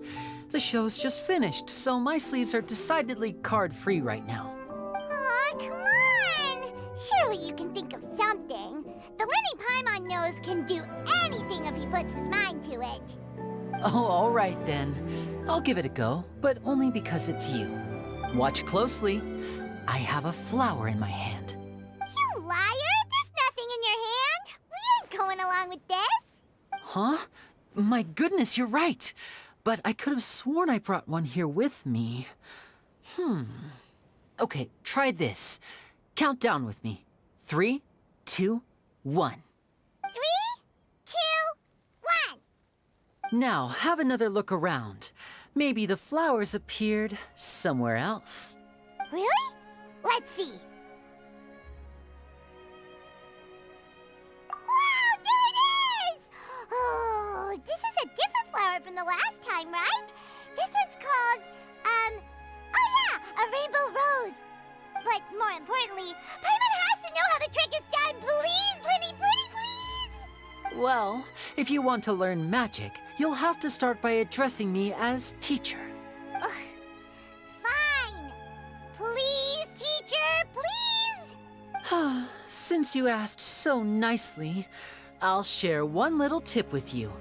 The show's just finished, so my sleeves are decidedly card-free right now. Aw, come on! Surely you can think of something. The Lyney Paimon knows can do anything if he puts his mind to it. Oh, all right then. I'll give it a go, but only because it's you. Watch closely. I have a flower in my hand. You liar! There's nothing in your hand! We ain't going along with this! Huh? My goodness, you're right. But I could have sworn I brought one here with me. Okay, try this. Count down with me. 3, 2, 1. 3, 2, 1! Now, have another look around. Maybe the flowers appeared somewhere else. Really? Let's see. Wow, there it is! Oh, this is a different flower from the last time, right? Well, if you want to learn magic, you'll have to start by addressing me as teacher. Fine. Please, teacher, please. Since you asked so nicely, I'll share one little tip with you.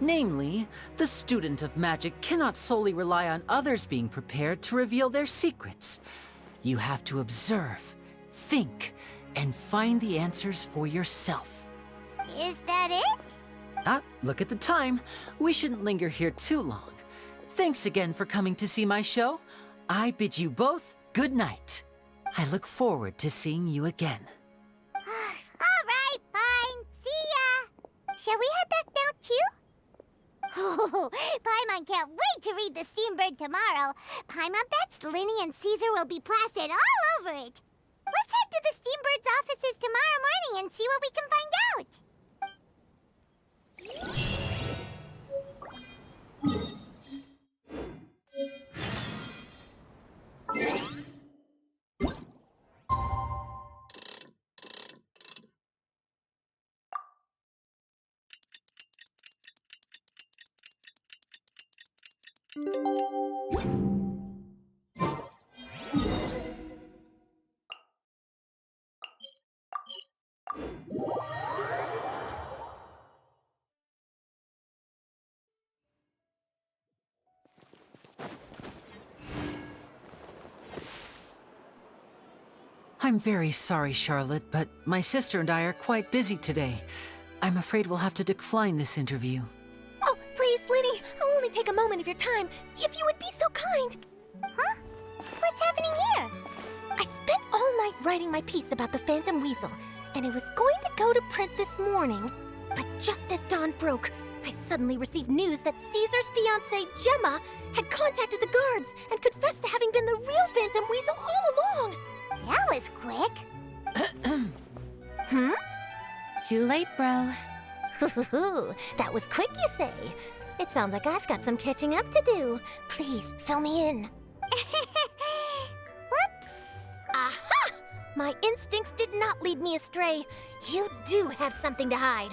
Namely, the student of magic cannot solely rely on others being prepared to reveal their secrets. You have to observe, think, and find the answers for yourself. Is that it? Look at the time. We shouldn't linger here too long. Thanks again for coming to see my show. I bid you both good night. I look forward to seeing you again. All right, fine. See ya. Shall we head back now, too? Oh, Paimon can't wait to read The Steambird tomorrow. Paimon bets Lyney and Caesar will be plastered all over it. Let's head to the Steambird's offices tomorrow morning and see what we can find out. I'm very sorry, Charlotte, but my sister and I are quite busy today. I'm afraid we'll have to decline this interview. Oh, please, Lyney, I'll only take a moment of your time, if you would be so kind. Huh? What's happening here? I spent all night writing my piece about the Phantom Weasel, and it was going to go to print this morning. But just as dawn broke, I suddenly received news that Caesar's fiancée, Gemma, had contacted the guards and confessed to having been the real Phantom Weasel all along. That was quick. Too late, bro. That was quick, you say? It sounds like I've got some catching up to do. Please, fill me in. Whoops. Aha! My instincts did not lead me astray. You do have something to hide.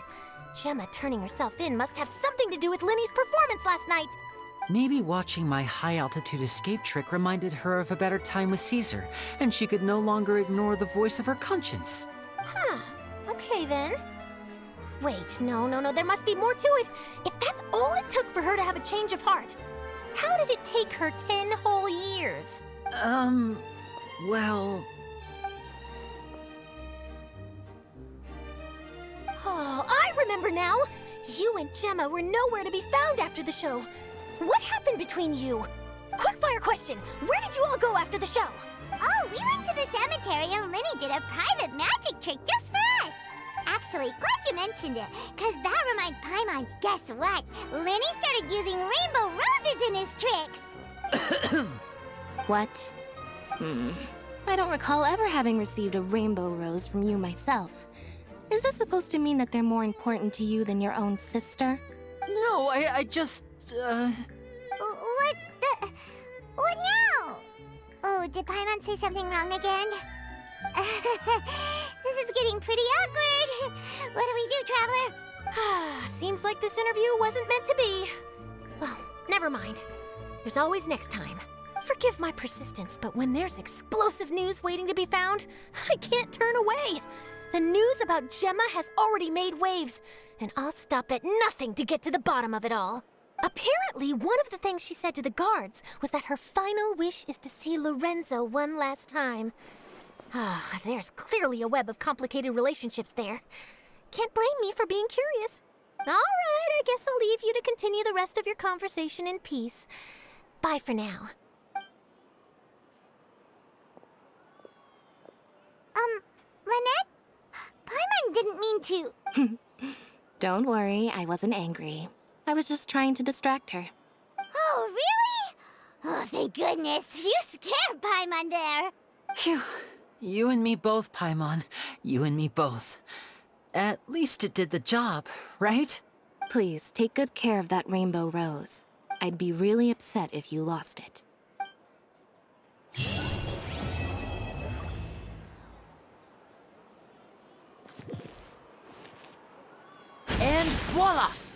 Gemma turning herself in must have something to do with Lyney's performance last night. Maybe watching my high-altitude escape trick reminded her of a better time with Caesar, and she could no longer ignore the voice of her conscience. Huh. Okay, then. Wait, no, there must be more to it. If that's all it took for her to have a change of heart, how did it take her 10 whole years? Well... Oh, I remember now! You and Gemma were nowhere to be found after the show. What happened between you? Quickfire question, where did you all go after the show? Oh, we went to the cemetery and Lyney did a private magic trick just for us. Actually, glad you mentioned it, because that reminds Paimon, guess what? Lyney started using rainbow roses in his tricks. What? I don't recall ever having received a rainbow rose from you myself. Is this supposed to mean that they're more important to you than your own sister? No, I just, What now? Oh, did Paimon say something wrong again? This is getting pretty awkward. What do we do, Traveler? Seems like this interview wasn't meant to be. Well, never mind. There's always next time. Forgive my persistence, but when there's explosive news waiting to be found, I can't turn away. The news about Gemma has already made waves, and I'll stop at nothing to get to the bottom of it all. Apparently, one of the things she said to the guards was that her final wish is to see Lorenzo one last time. There's clearly a web of complicated relationships there. Can't blame me for being curious. All right, I guess I'll leave you to continue the rest of your conversation in peace. Bye for now. Lynette? Paimon didn't mean to... Don't worry, I wasn't angry. I was just trying to distract her. Oh, really? Oh, thank goodness. You scared Paimon there. Phew. You and me both, Paimon. You and me both. At least it did the job, right? Please, take good care of that rainbow rose. I'd be really upset if you lost it. And Voila!